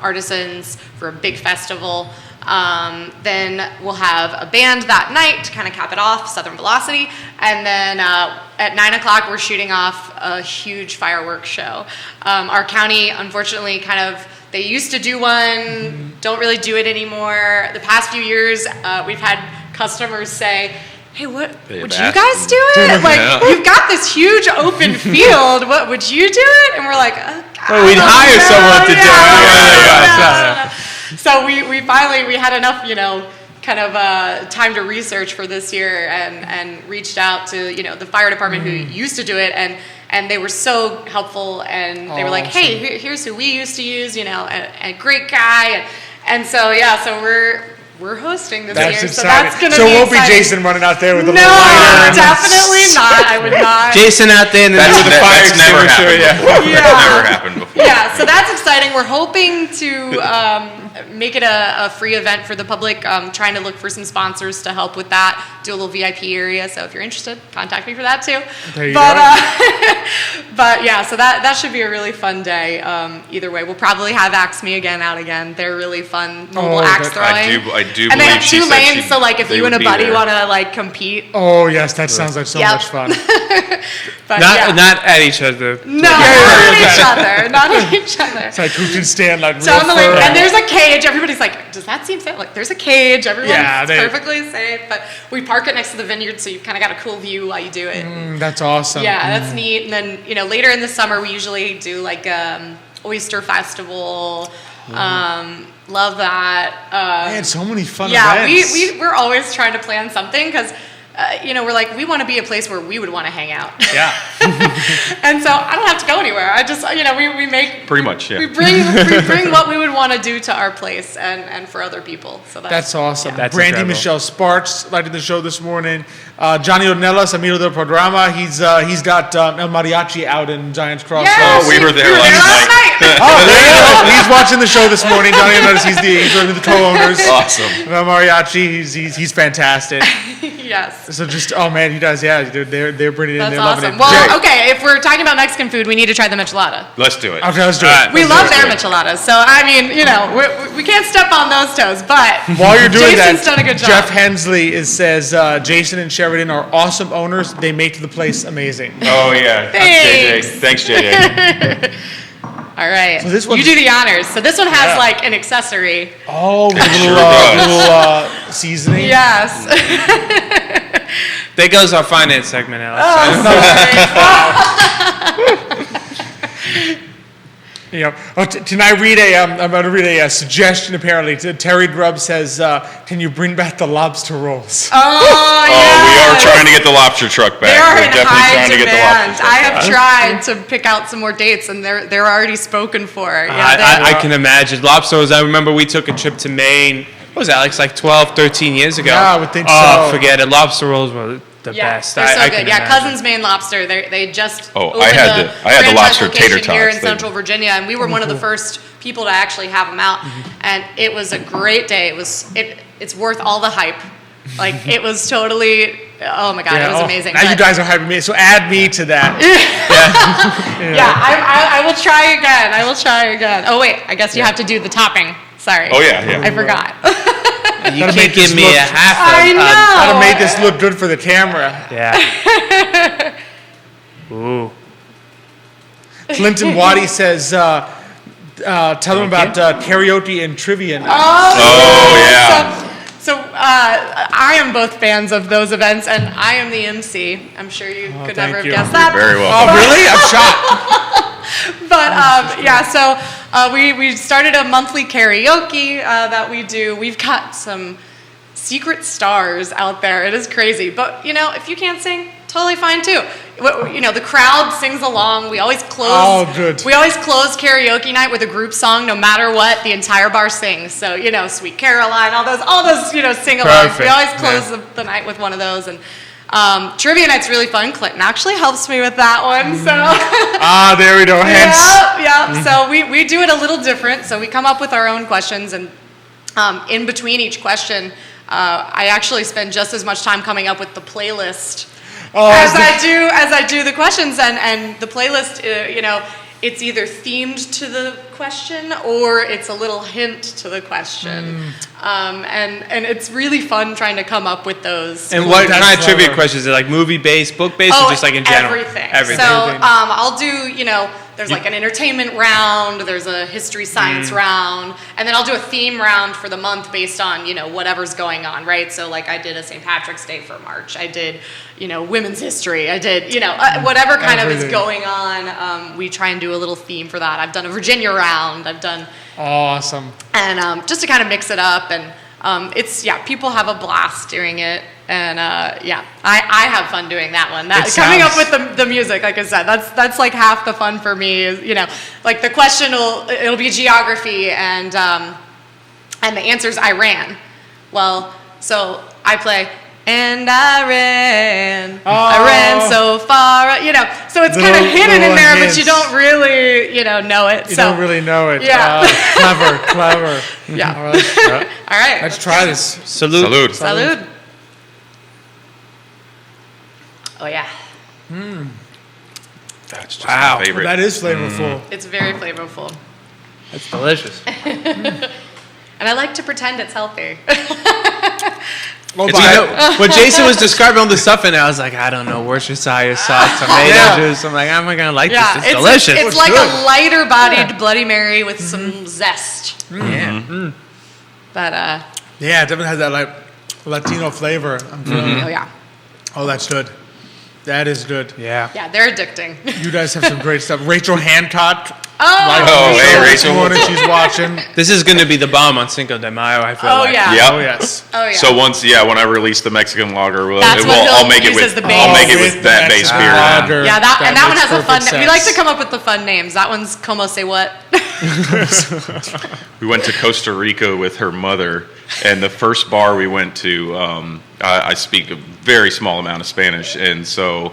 artisans for a big festival. Then we'll have a band that night to kind of cap it off, Southern Velocity. And then at 9 o'clock, we're shooting off a huge fireworks show. Our county, unfortunately, they used to do one, don't really do it anymore. The past few years, we've had customers say, hey, would you guys do it? Like, you've got this huge open field. What, would you do it? And we're like, Well, we'd hire someone to do it. So we finally had enough, time to research for this year and reached out to, the fire department who used to do it, and they were so helpful, and they were like, hey, here's who we used to use, a great guy, and so we're hosting this year, That's so exciting. that's gonna So be it won't be exciting. Jason running out there with a No, little lighter and definitely not. I would not. Jason out there in the middle of the fire That's never extinguisher. happened before. Yeah. That's never happened before. Yeah, so that's exciting. We're hoping to make it a free event for the public. Trying to look for some sponsors to help with that. Do a little VIP area. So if you're interested, contact me for that too. There you but, go. But yeah, so that should be a really fun day. Either way, we'll probably have Axe Me Again out again. They're really fun mobile axe throwing. I do And they believe have she two said lanes, so like if they you and would a be buddy there. want to compete. Oh, yes, that sounds like so Yep. much fun. But Not at each other. No, not at each other. Not at each other. It's like who can stand like real Down the lane, firm. and there's a cage. Everybody's like, "Does that seem safe?" Like, there's a cage. Everyone's perfectly safe. But we park it next to the vineyard, so you've kind of got a cool view while you do it. That's awesome. Yeah, that's neat. And then later in the summer, we usually do like oyster festival. Love that. Man, so many fun Yeah, events. we're always trying to plan something because. We're like, we want to be a place where we would want to hang out. Yeah. And so I don't have to go anywhere. I just, we make. Pretty much, yeah. We bring what we would want to do to our place and for other people. So That's awesome. That's Brandy incredible. Michelle Sparks lighting the show this morning. Johnny Ornelas, amigo del programa. He's got El Mariachi out in Giants Crossroads. Yes! Oh, we were there last night. Oh, there you go. He's watching the show this morning. Johnny Ornelas, he's one of the co-owners. Awesome. of El Mariachi. He's fantastic. Yes. So just, oh man, he does. Yeah, they're bringing it in. That's They're loving awesome. it. Well, Jay. okay, if we're talking about Mexican food, we need to try the michelada. Let's do it. Okay, let's do All it. right. We love their do it. micheladas. So, I mean, we can't step on those toes, but While you're doing Jason's that, done a good job. Jeff Hensley says Jason and Sheridan are awesome owners. They make the place amazing. Oh, yeah. Thanks. JJ. Thanks, JJ. All All right. So this you one's- do the honors. So this one has Yeah. like an accessory. Oh, with a sure little, does. little seasoning. Yes. There goes our finance segment, Alex. Can I read I'm going to read a suggestion, apparently. Terry Grubb says, can you bring back the lobster rolls? Oh, We yeah. are trying to get the lobster truck back. They are We're in definitely high trying to get the demand. lobster truck I have back. tried to pick out some more dates, and they're already spoken for. I can imagine. Lobster rolls, I remember we took a trip to Maine. What was that, Alex? Like 12, 13 years ago? Yeah, I would think Oh, so. forget it. Lobster rolls were the best. They're so I good. can Yeah, imagine. Cousins Maine Lobster. They just Oh, opened I had a the franchise lobster location tater here tots. in Central Virginia, and we were one of the first people to actually have them out. And it was a great day. It's worth all the hype. Like it was totally. Oh my God, it was amazing. Now you But- guys are hyping me, so add me to that. Yeah, I will try again. I will try again. Oh wait, I guess you have to do the topping. Sorry. Oh, yeah. I forgot. You Gotta can't make give this me look- a half I of... know. Gotta make this look good for the camera. Yeah. Ooh. Clinton Waddy says, tell them about karaoke and trivia night. Oh, yeah. So I am both fans of those events, and I am the MC. I'm sure you could thank never have you. guessed that. Very well. Oh, really? I'm shocked. But so we started a monthly karaoke that we do. We've got some secret stars out there. It is crazy. But, if you can't sing, totally fine too. The crowd sings along. We always close. Oh, good. We always close karaoke night with a group song, no matter what. The entire bar sings. So, Sweet Caroline, all those, sing-alongs. Perfect. We always close the night with one of those. And trivia night's really fun. Clinton actually helps me with that one. So. There we go. Hence. Yeah. So we do it a little different. So we come up with our own questions, and in between each question, I actually spend just as much time coming up with the playlist as I do the questions, and the playlist, it's either themed to the question or it's a little hint to the question, and it's really fun trying to come up with those. And what That's kind of trivia clever. questions? Is it like movie-based, book-based, or just like in general? Everything. Everything. So I'll do, there's like an entertainment round, there's a history science round, and then I'll do a theme round for the month based on, whatever's going on, right? So like I did a St. Patrick's Day for March. I did, women's history. I did, whatever kind of is Everything. going on, we try and do a little theme for that. I've done a Virginia round. I've done, Awesome. and just to kind of mix it up, and people have a blast doing it. And I have fun doing that one. Coming up with the music, like I said, that's like half the fun for me. Is like the question it'll be geography, and the answer's Iran. Well, so I play and I ran so far. So it's kind of hidden in there, but you don't really know it. You don't really know it. Yeah. Clever. Yeah. All right. All right. Let's try this. Salute. Salud. Oh yeah, That's just Wow. my favorite. That is flavorful. it's very flavorful, That's delicious. and I like to pretend it's healthy. Oh, It's, when Jason was describing all the stuff in there, I was like, I don't know, Worcestershire sauce, tomato Yeah. juice. I'm like, how am I going to like Yeah, this? It's delicious. It's like good. a lighter-bodied Bloody Mary with some zest. Yeah. But Yeah, it definitely has that like Latino flavor. I'm feeling. oh yeah, Oh, that's good. That is good. Yeah. yeah, they're addicting. You guys have some great stuff. Rachel Hancock. Oh, hey, This Rachel. morning she's watching. This is going to be the bomb on Cinco de Mayo, I feel Oh like. yeah. Yep. Oh yes. Oh yeah. So when I release the Mexican lager, That's what I'll he'll make it use with as the I'll make it base. with that base Mexican beer. lager. yeah, that one makes has a fun. perfect We like to sense. come up with the fun names. That one's Como Say What. We went to Costa Rica with her mother, and the first bar we went to, I speak a very small amount of Spanish, and so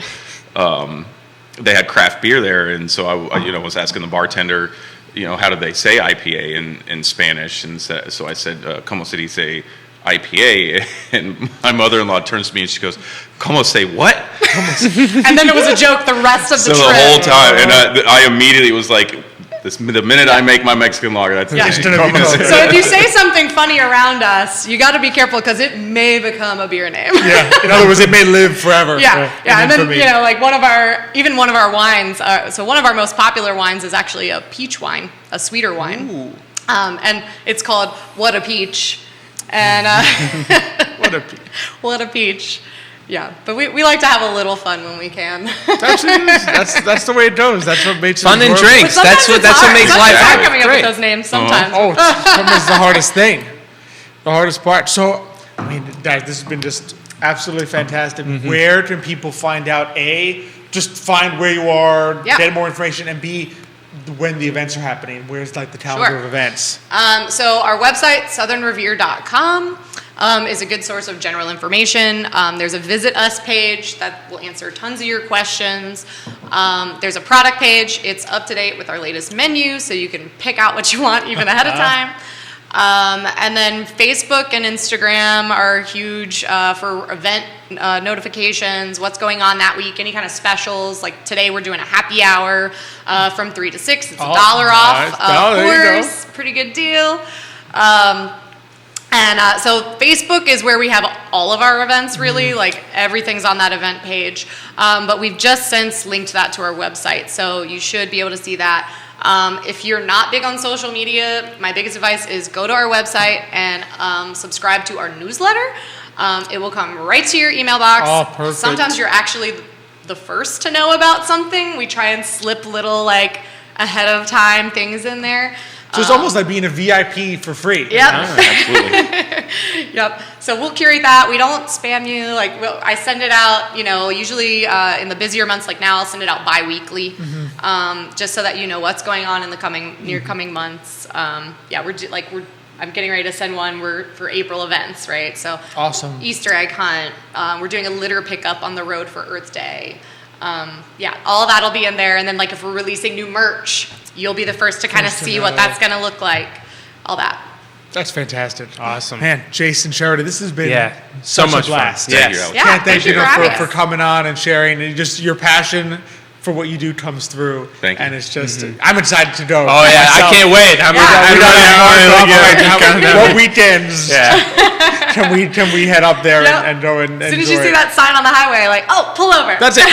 they had craft beer there, and so I was asking the bartender, how do they say IPA in Spanish, and so I said, "Como se dice IPA?" And my mother-in-law turns to me and she goes, "Como say what?" And then it was a joke the rest of the So trip. the whole time, and I immediately was like, The minute I make my Mexican lager, that's Yeah. the Gonna name. be known. So if you say something funny around us, you got to be careful because it may become a beer name. Yeah. In other words, it may live forever. Yeah. And then, infamy. like one of our wines, so one of our most popular wines is actually a peach wine, a sweeter wine. Ooh. And it's called What a Peach. And What a peach. What a Peach. Yeah, but we like to have a little fun when we can. That's what it is. That's the way it goes. That's what makes Fun it and work. drinks. But sometimes That's it's what hard. makes Sometimes life it's hard happen. coming up Great. with those names sometimes. Oh, sometimes the hardest thing. The hardest part. So, I mean, guys, this has been just absolutely fantastic. Where can people find out? A, just find where you are, Yeah. get more information, and B, when the events are happening. Where's like the calendar Sure. of events? So our website, southernrevere.com, is a good source of general information. There's a Visit Us page that will answer tons of your questions. There's a product page. It's up to date with our latest menu, so you can pick out what you want even ahead of time. And then Facebook and Instagram are huge for event notifications, what's going on that week, any kind of specials. Like today we're doing a happy hour from 3 to 6. It's $1 nice. off, Oh, of there you go. course. Pretty good deal. So Facebook is where we have all of our events, really. Like everything's on that event page. But we've just since linked that to our website, so you should be able to see that. If you're not big on social media, my biggest advice is go to our website and subscribe to our newsletter. It will come right to your email box. Oh, perfect. Sometimes you're actually the first to know about something. We try and slip little like ahead of time things in there. So it's almost like being a VIP for free. Yep. Absolutely. Yep. So we'll curate that. We don't spam you. Like I send it out, usually in the busier months like now, I'll send it out bi-weekly, just so that you know what's going on in the coming months. I'm getting ready to send one. We're for April events, right? So Awesome. Easter egg hunt. We're doing a litter pickup on the road for Earth Day. All that'll be in there. And then like if we're releasing new merch, you'll be the first to kind of First to see know. what that's going to look like. All that. That's fantastic. Awesome. Man, Jason, Sheridan, this has been So such much a blast. fun. Thank you, Yes. Alex. Yeah, Can't thank you for enough having for us. coming on and sharing, and just your passion for what you do comes through. Thank you. And it's just, I'm excited to go. Oh yeah, I can't wait. What weekends Yeah. can we head up there Yep. and go and As soon enjoy as you see it? that sign on the highway, like, oh, pull over. That's it.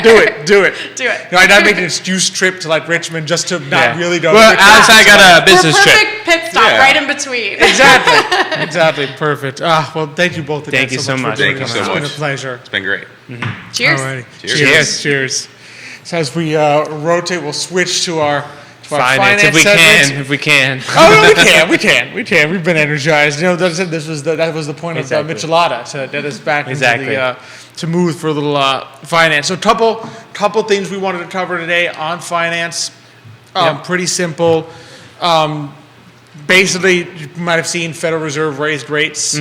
Do it. Do it. Do it. I made an excuse trip to like Richmond just to not really go. Well, to Alex, I got a We're business trip. perfect pit stop Yeah. right in between. Exactly. Perfect. Well, thank you both again Thank you so for much. joining Thank us. you so It's been a much. pleasure. It's been great. Cheers. Alrighty. Cheers. Cheers. So as we rotate, we'll switch to our Finance, if we can. Oh, no, we can. We've been energized. That was the point Exactly. of Michelada to get us back Exactly. into to move for a little finance. So couple things we wanted to cover today on finance. Pretty simple. Basically, you might have seen Federal Reserve raised rates.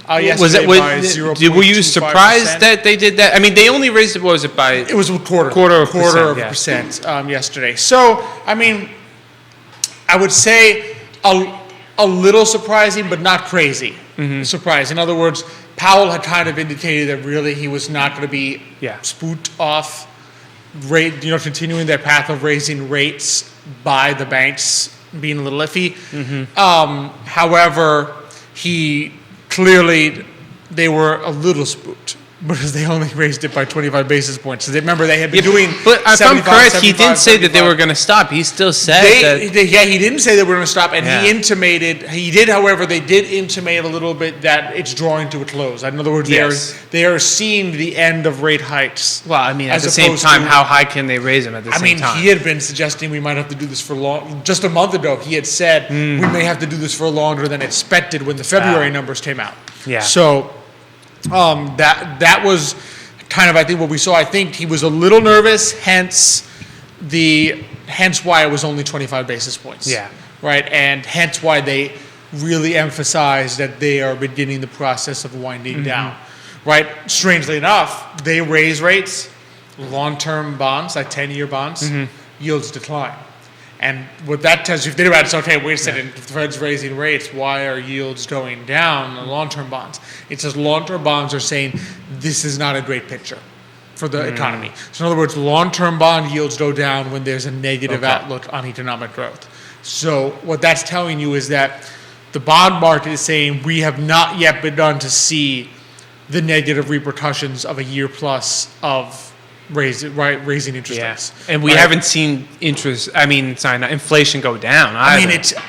Yesterday by 0.25%. Were you surprised that they did that? I mean, they only raised it. What was it by? It was a quarter of of a a percent yesterday. So, I mean, I would say a little surprising, but not crazy surprise. In other words, Powell had kind of indicated that really he was not going to be spooked off continuing their path of raising rates by the banks being a little iffy. However, clearly they were a little spooked because they only raised it by 25 basis points. So remember, they had been doing But if I'm 75, correct, he 75, didn't say that they 75. were going to stop. He still said that. He didn't say they were going to stop, and Yeah. he intimated, however, they did intimate a little bit that it's drawing to a close. In other words, Yes. they are seeing the end of rate hikes. Well, I mean, at as the same opposed time, to- how high can they raise them at the same time? He had been suggesting we might have to do this for long. Just a month ago, he had said we may have to do this for longer than expected when the February numbers came out. Yeah. So that was kind of, I think, what we saw. I think he was a little nervous, hence why it was only 25 basis points. Yeah. Right, and hence why they really emphasized that they are beginning the process of winding down. Right. Strangely enough, they raise rates, long-term bonds, like 10-year bonds, yields decline. And what that tells you, if you think about it, it's okay, wait a second, if the Fed's raising rates, why are yields going down on long-term bonds? It says long-term bonds are saying this is not a great picture. for the economy. So in other words, long-term bond yields go down when there's a negative outlook on economic growth. So what that's telling you is that the bond market is saying we have not yet begun to see the negative repercussions of a year plus of raising interest rates. And we haven't seen inflation go down either.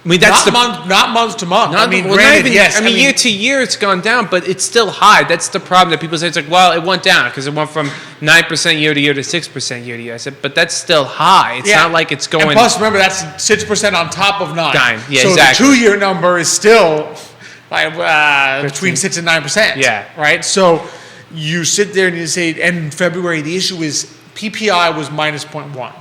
That's not month to month. Year to year it's gone down, but it's still high. That's the problem that people say. It's like, well, it went down because it went from 9% year to year to 6% year to year. I said, but that's still high. It's not like it's going. And plus, remember, that's 6% on top of 9. Yeah, so exactly. The 2-year number is still between 6 and 9%. Yeah. Right. So you sit there and you say, and in February, the issue is PPI was minus 0.1.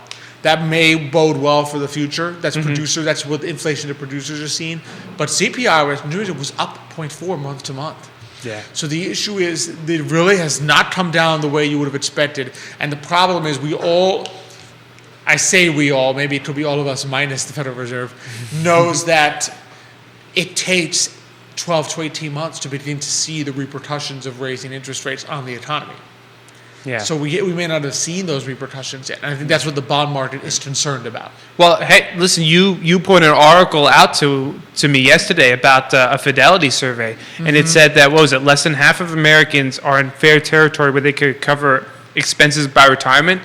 That may bode well for the future. That's producer. That's what inflation the producers are seeing. But CPI was up 0.4 month to month. Yeah. So the issue is it really has not come down the way you would have expected. And the problem is maybe it could be all of us minus the Federal Reserve, knows that it takes 12 to 18 months to begin to see the repercussions of raising interest rates on the economy. Yeah. So we may not have seen those repercussions yet. And I think that's what the bond market is concerned about. Well, hey, listen, you put an article out to me yesterday about a Fidelity survey, and it said that, less than half of Americans are in fair territory where they could cover expenses by retirement.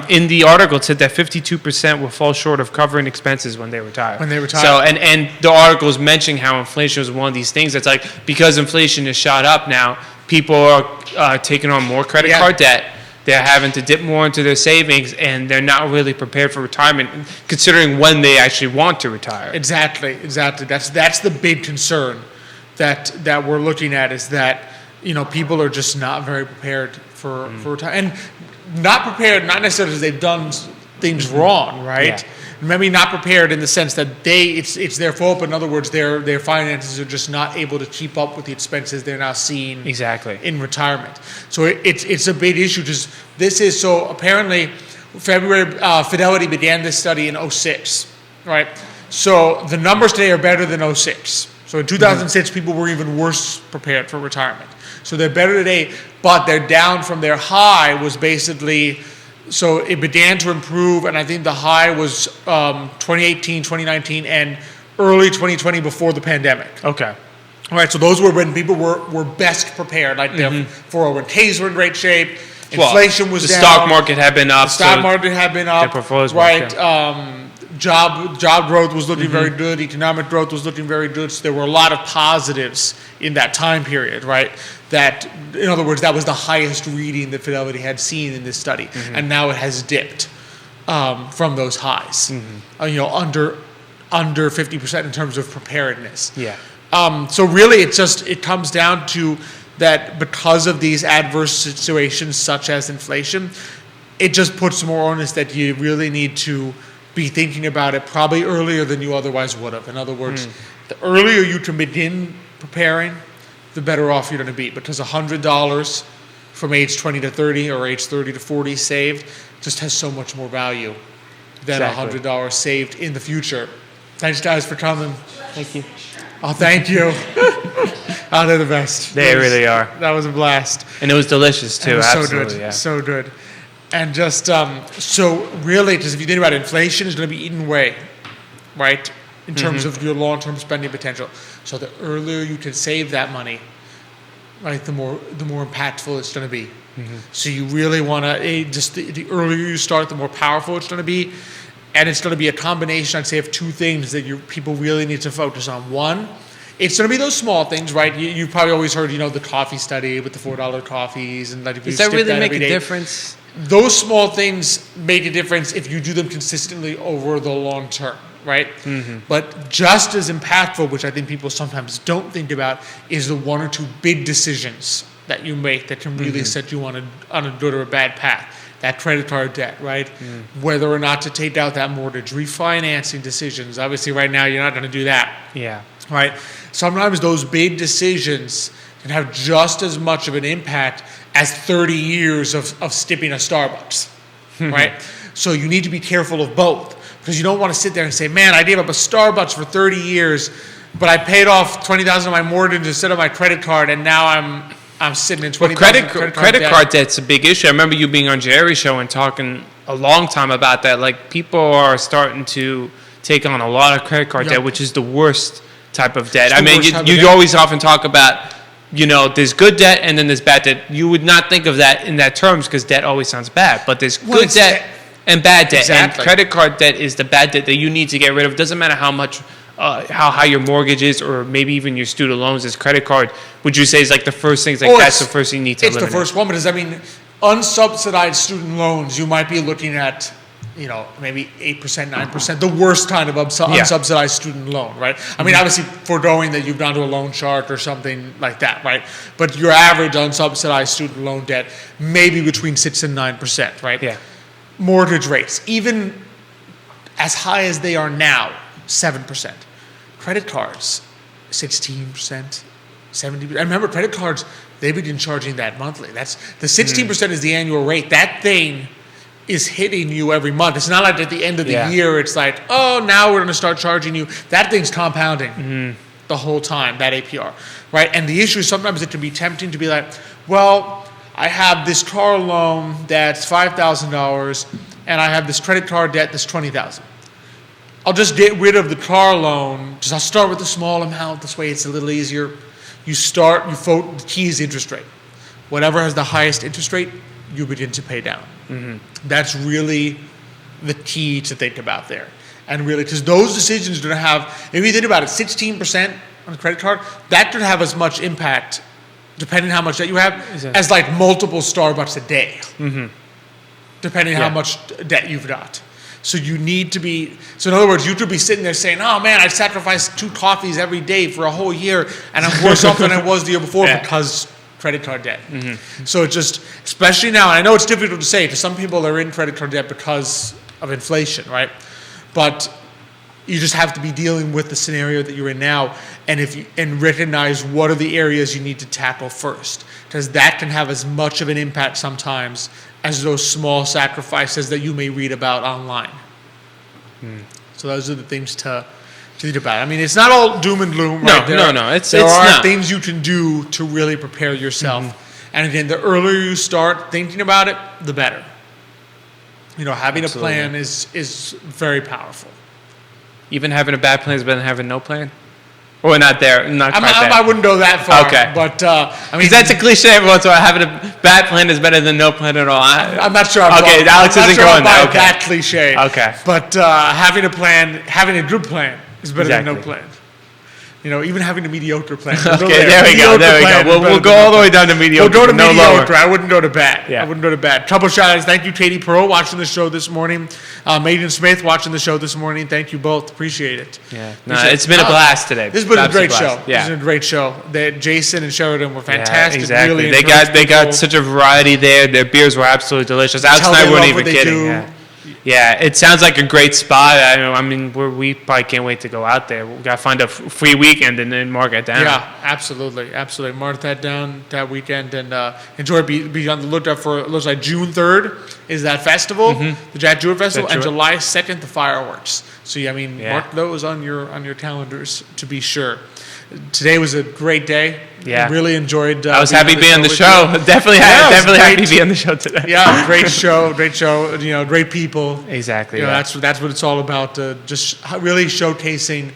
In the article, it said that 52% will fall short of covering expenses when they retire. So, and the article is mentioning how inflation was one of these things that's like, because inflation is shot up now, people are taking on more credit card debt. They're having to dip more into their savings, and they're not really prepared for retirement, considering when they actually want to retire. Exactly. That's the big concern that we're looking at, is that people are just not very prepared for retirement, and not prepared not necessarily because they've done things wrong, right? Yeah. Maybe not prepared in the sense that it's their fault, but in other words, their finances are just not able to keep up with the expenses they're now seeing in retirement. So it's a big issue. So apparently, February Fidelity began this study in 2006, right? So the numbers today are better than 2006. So in 2006, people were even worse prepared for retirement. So they're better today, but they're down from their high was basically. So it began to improve, and I think the high was 2018, 2019, and early 2020 before the pandemic. Okay. All right, so those were when people were best prepared. Like their 401ks were in great shape, inflation was down. The stock market had been up. Their portfolios were down. Job growth was looking very good. Economic growth was looking very good. So there were a lot of positives in that time period, right? That, in other words, that was the highest reading that Fidelity had seen in this study, and now it has dipped from those highs. Under 50% in terms of preparedness. Yeah. So really, it comes down to that because of these adverse situations such as inflation, it just puts more onus that you really need to be thinking about it probably earlier than you otherwise would have. In other words, the earlier you can begin preparing, the better off you're going to be, because $100 from age 20 to 30 or age 30 to 40 saved just has so much more value than $100 saved in the future. Thanks, guys, for coming. Thank you. Oh, thank you. They're the best. They really are. That was a blast. And it was delicious, too. Absolutely, so good. And just, so really, because if you think about it, inflation is going to be eaten away, right, in terms of your long-term spending potential. So the earlier you can save that money, right, the more impactful it's going to be. So you really want to, the earlier you start, the more powerful it's going to be. And it's going to be a combination, I'd say, of two things that people really need to focus on. One, it's going to be those small things, right? You've probably always heard, the coffee study with the $4 coffees. And does that really make a difference? Those small things make a difference if you do them consistently over the long term, right? But just as impactful, which I think people sometimes don't think about, is the one or two big decisions that you make that can really set you on a good or a bad path. That credit card debt, right? Whether or not to take out that mortgage, refinancing decisions. Obviously, right now, you're not going to do that. Yeah. Right? Sometimes those big decisions can have just as much of an impact as 30 years of skipping a Starbucks, right? So you need to be careful of both, because you don't want to sit there and say, man, I gave up a Starbucks for 30 years, but I paid off $20,000 of my mortgage instead of my credit card, and now I'm I'm sitting in Well, $20,000 credit card debt's a big issue. I remember you being on Jerry's show and talking a long time about that. Like, people are starting to take on a lot of credit card debt, which is the worst type of debt. I mean, you always often talk about, there's good debt and then there's bad debt. You would not think of that in that terms because debt always sounds bad. But there's good debt and bad debt. Exactly. And credit card debt is the bad debt that you need to get rid of. It doesn't matter how much, how high your mortgage is, or maybe even your student loans. Is credit card, would you say, is like the first thing? That's the first thing you need to eliminate? It's the first one, because unsubsidized student loans, you might be looking at, maybe 8%, 9%, the worst kind of unsubsidized student loan, right? I mean, obviously, foregoing that you've gone to a loan shark or something like that, right? But your average unsubsidized student loan debt may be between 6 and 9%, right? Yeah. Mortgage rates, even as high as they are now, 7%. Credit cards, 16%, 70%. I remember credit cards, they begin charging that monthly. That's the 16% is the annual rate. That thing is hitting you every month. It's not like at the end of the year, it's like, oh, now we're going to start charging you. That thing's compounding the whole time, that APR, right? And the issue is sometimes it can be tempting to be like, well, I have this car loan that's $5,000 and I have this credit card debt that's $20,000. I'll just get rid of the car loan. I'll start with a small amount. This way it's a little easier. The key is interest rate. Whatever has the highest interest rate, you begin to pay down. That's really the key to think about there. And really, because those decisions are going to have, if you think about it, 16% on a credit card, that could have as much impact, depending on how much debt you have, as like multiple Starbucks a day, depending on how much debt you've got. So you need to be, in other words, you could be sitting there saying, oh man, I sacrificed 2 coffees every day for a whole year, and I'm worse off than I was the year before because credit card debt. So it's just, especially now, and I know it's difficult to say, to some people are in credit card debt because of inflation, right? But you just have to be dealing with the scenario that you're in now, and recognize what are the areas you need to tackle first, because that can have as much of an impact sometimes as those small sacrifices that you may read about online. So those are the things to think about. I mean, it's not all doom and gloom. No, right? There are not. things you can do to really prepare yourself. And again, the earlier you start thinking about it, the better. Having a plan is very powerful. Even having a bad plan is better than having no plan? Or not there? I wouldn't go that far. Okay. But, because that's a cliche every once in a while. Having a bad plan is better than no plan at all. I'm not sure. Alex isn't going there. Okay. That cliche. Okay. But having a plan, having a good plan is better than no plan. Even having a mediocre plan. Okay, there we go. We'll go all the way down to mediocre. We'll go to no mediocre. Lower. I wouldn't go to bad. Yeah. I wouldn't go to bad. Couple shout-outs. Thank you, Katie Pearl, watching the show this morning. Maiden Smith, watching the show this morning. Thank you both. Appreciate it. Yeah. It's been a blast today. This has been a great show. Yeah. This has been a great show. Jason and Sheridan were fantastic. Yeah, exactly. Really they got such a variety there. Their beers were absolutely delicious. Alex and I weren't even kidding. Yeah, it sounds like a great spot. I mean, we probably can't wait to go out there. We got to find a free weekend and then mark it down. Yeah, absolutely. Mark that down that weekend and enjoy. Be on the lookout for, it looks like June 3rd is that festival, the Jack Jewett Festival, and July 2nd, the fireworks. So, mark those on your calendars to be sure. Today was a great day. Yeah, really enjoyed. I was happy to be on the show. Definitely happy to be on the show today. Yeah, great show. Great people. Exactly. That's what it's all about. Just really showcasing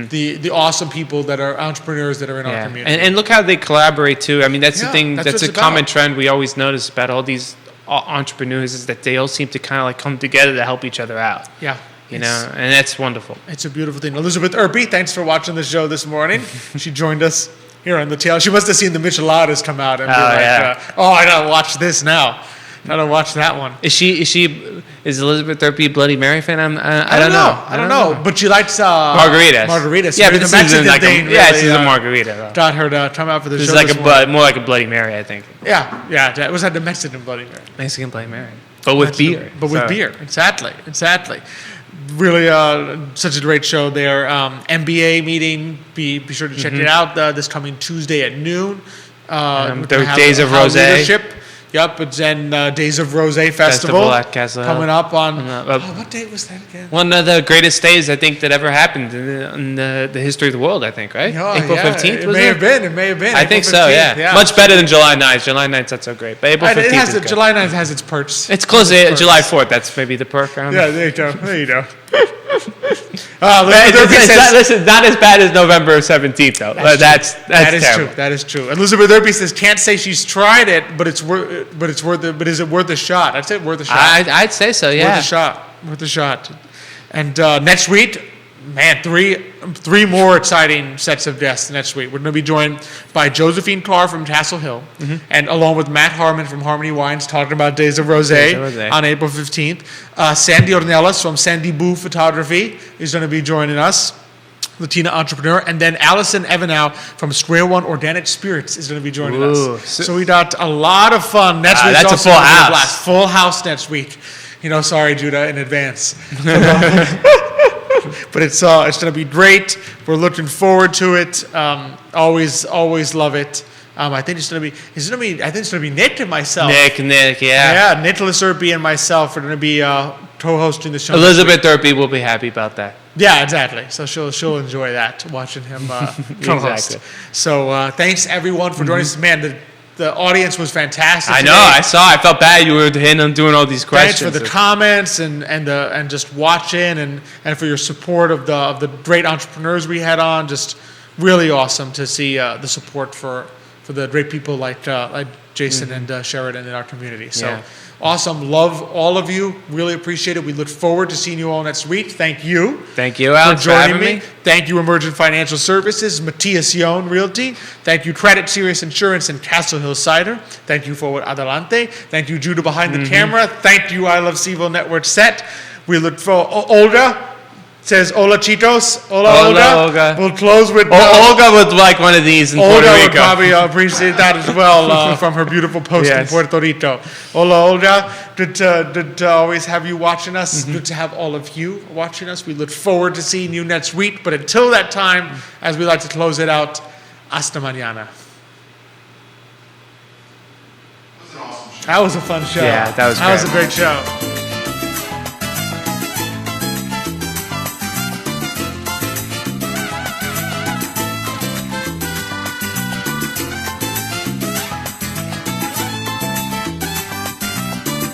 the awesome people that are entrepreneurs that are in our community. And look how they collaborate too. I mean, that's the thing. That's a common trend we always notice about all these entrepreneurs is that they all seem to kind of like come together to help each other out. Yeah. And that's wonderful. It's a beautiful thing. Elizabeth Urpí, thanks for watching the show this morning. She joined us here on the tail. She must have seen the Micheladas come out and be like, I gotta watch this now. Gotta watch that one. Is Elizabeth Urpí a Bloody Mary fan? I don't know. But she likes margaritas. Yeah, but this isn't like she's a margarita. Though. Got her to come out for the show. This is more like a Bloody Mary, I think. Yeah. It was like the Mexican Bloody Mary. Mexican Bloody Mary, but with beer. With beer, exactly. Really, such a great show there. MBA meeting. Be sure to check it out this coming Tuesday at noon. Days of Rosé. Yep, but then Days of Rose Festival at Castle Hill. coming up on. Oh, what date was that again? One of the greatest days I think that ever happened in the history of the world. I think, right? Oh, April 15th. It Was may it? have been. It may have been. I April think so. 15th, Yeah. Much better than July 9th. July 9th's not so great, but April 15th It has is good. July 9th has its perks. It's close to July 4th. That's maybe the perk. Yeah, there you go. There you go. Listen, not as bad as November 17th though. That's terrible. True. That is true. Elizabeth Urpí says can't say she's tried it, but it's worth. But is it worth a shot? I'd say worth a shot. I'd say so. Yeah. Worth a shot. Worth a shot. And next week, man, three more exciting sets of guests next week. We're going to be joined by Josephine Carr from Castle Hill, and along with Matt Harmon from Harmony Wines, talking about Days of Rosé on April 15th. Sandy Ornelas from Sandy Boo Photography is going to be joining us, Latina entrepreneur, and then Allison Evanow from Square One Organic Spirits is going to be joining us. So we got a lot of fun next week. That's also a full gonna be house. blast. Full house next week. Sorry, Judah, in advance. But it's going to be great. We're looking forward to it. Always love it. I think it's going to be Nick and myself. Nick, yeah. Yeah, Nicholas Urpí and myself are going to be co-hosting the show. Elizabeth Urpí will be happy about that. Yeah, exactly. So she'll enjoy that, watching him co-host. Exactly. So thanks everyone for joining us. Man, the audience was fantastic. I know. today. I felt bad you were doing all these questions. Thanks for the comments and just watching and for your support of the great entrepreneurs we had on. Just really awesome to see the support for the great people like Jason and Sheridan in our community. So awesome. Love all of you. Really appreciate it. We look forward to seeing you all next week. Thank you. Thank you, Alex, for joining having me. Thank you, Emergent Financial Services, Matthias Yon Realty. Thank you, Craddock Serious Insurance and Castle Hill Cider. Thank you for Adelante. Thank you, Judah behind the camera. Thank you, I Love CVille Network set. We look for Olga. Says Hola Chitos. Hola Olga. We'll close with Olga would like one of these in Puerto Olga Rico. would probably appreciate that as well from her beautiful post in Puerto Rico. Hola Olga. Good to always have you watching us. Good to have all of you watching us. We look forward to seeing you next week. But until that time, as we like to close it out, hasta mañana. That was a fun show. Yeah, that was a great show.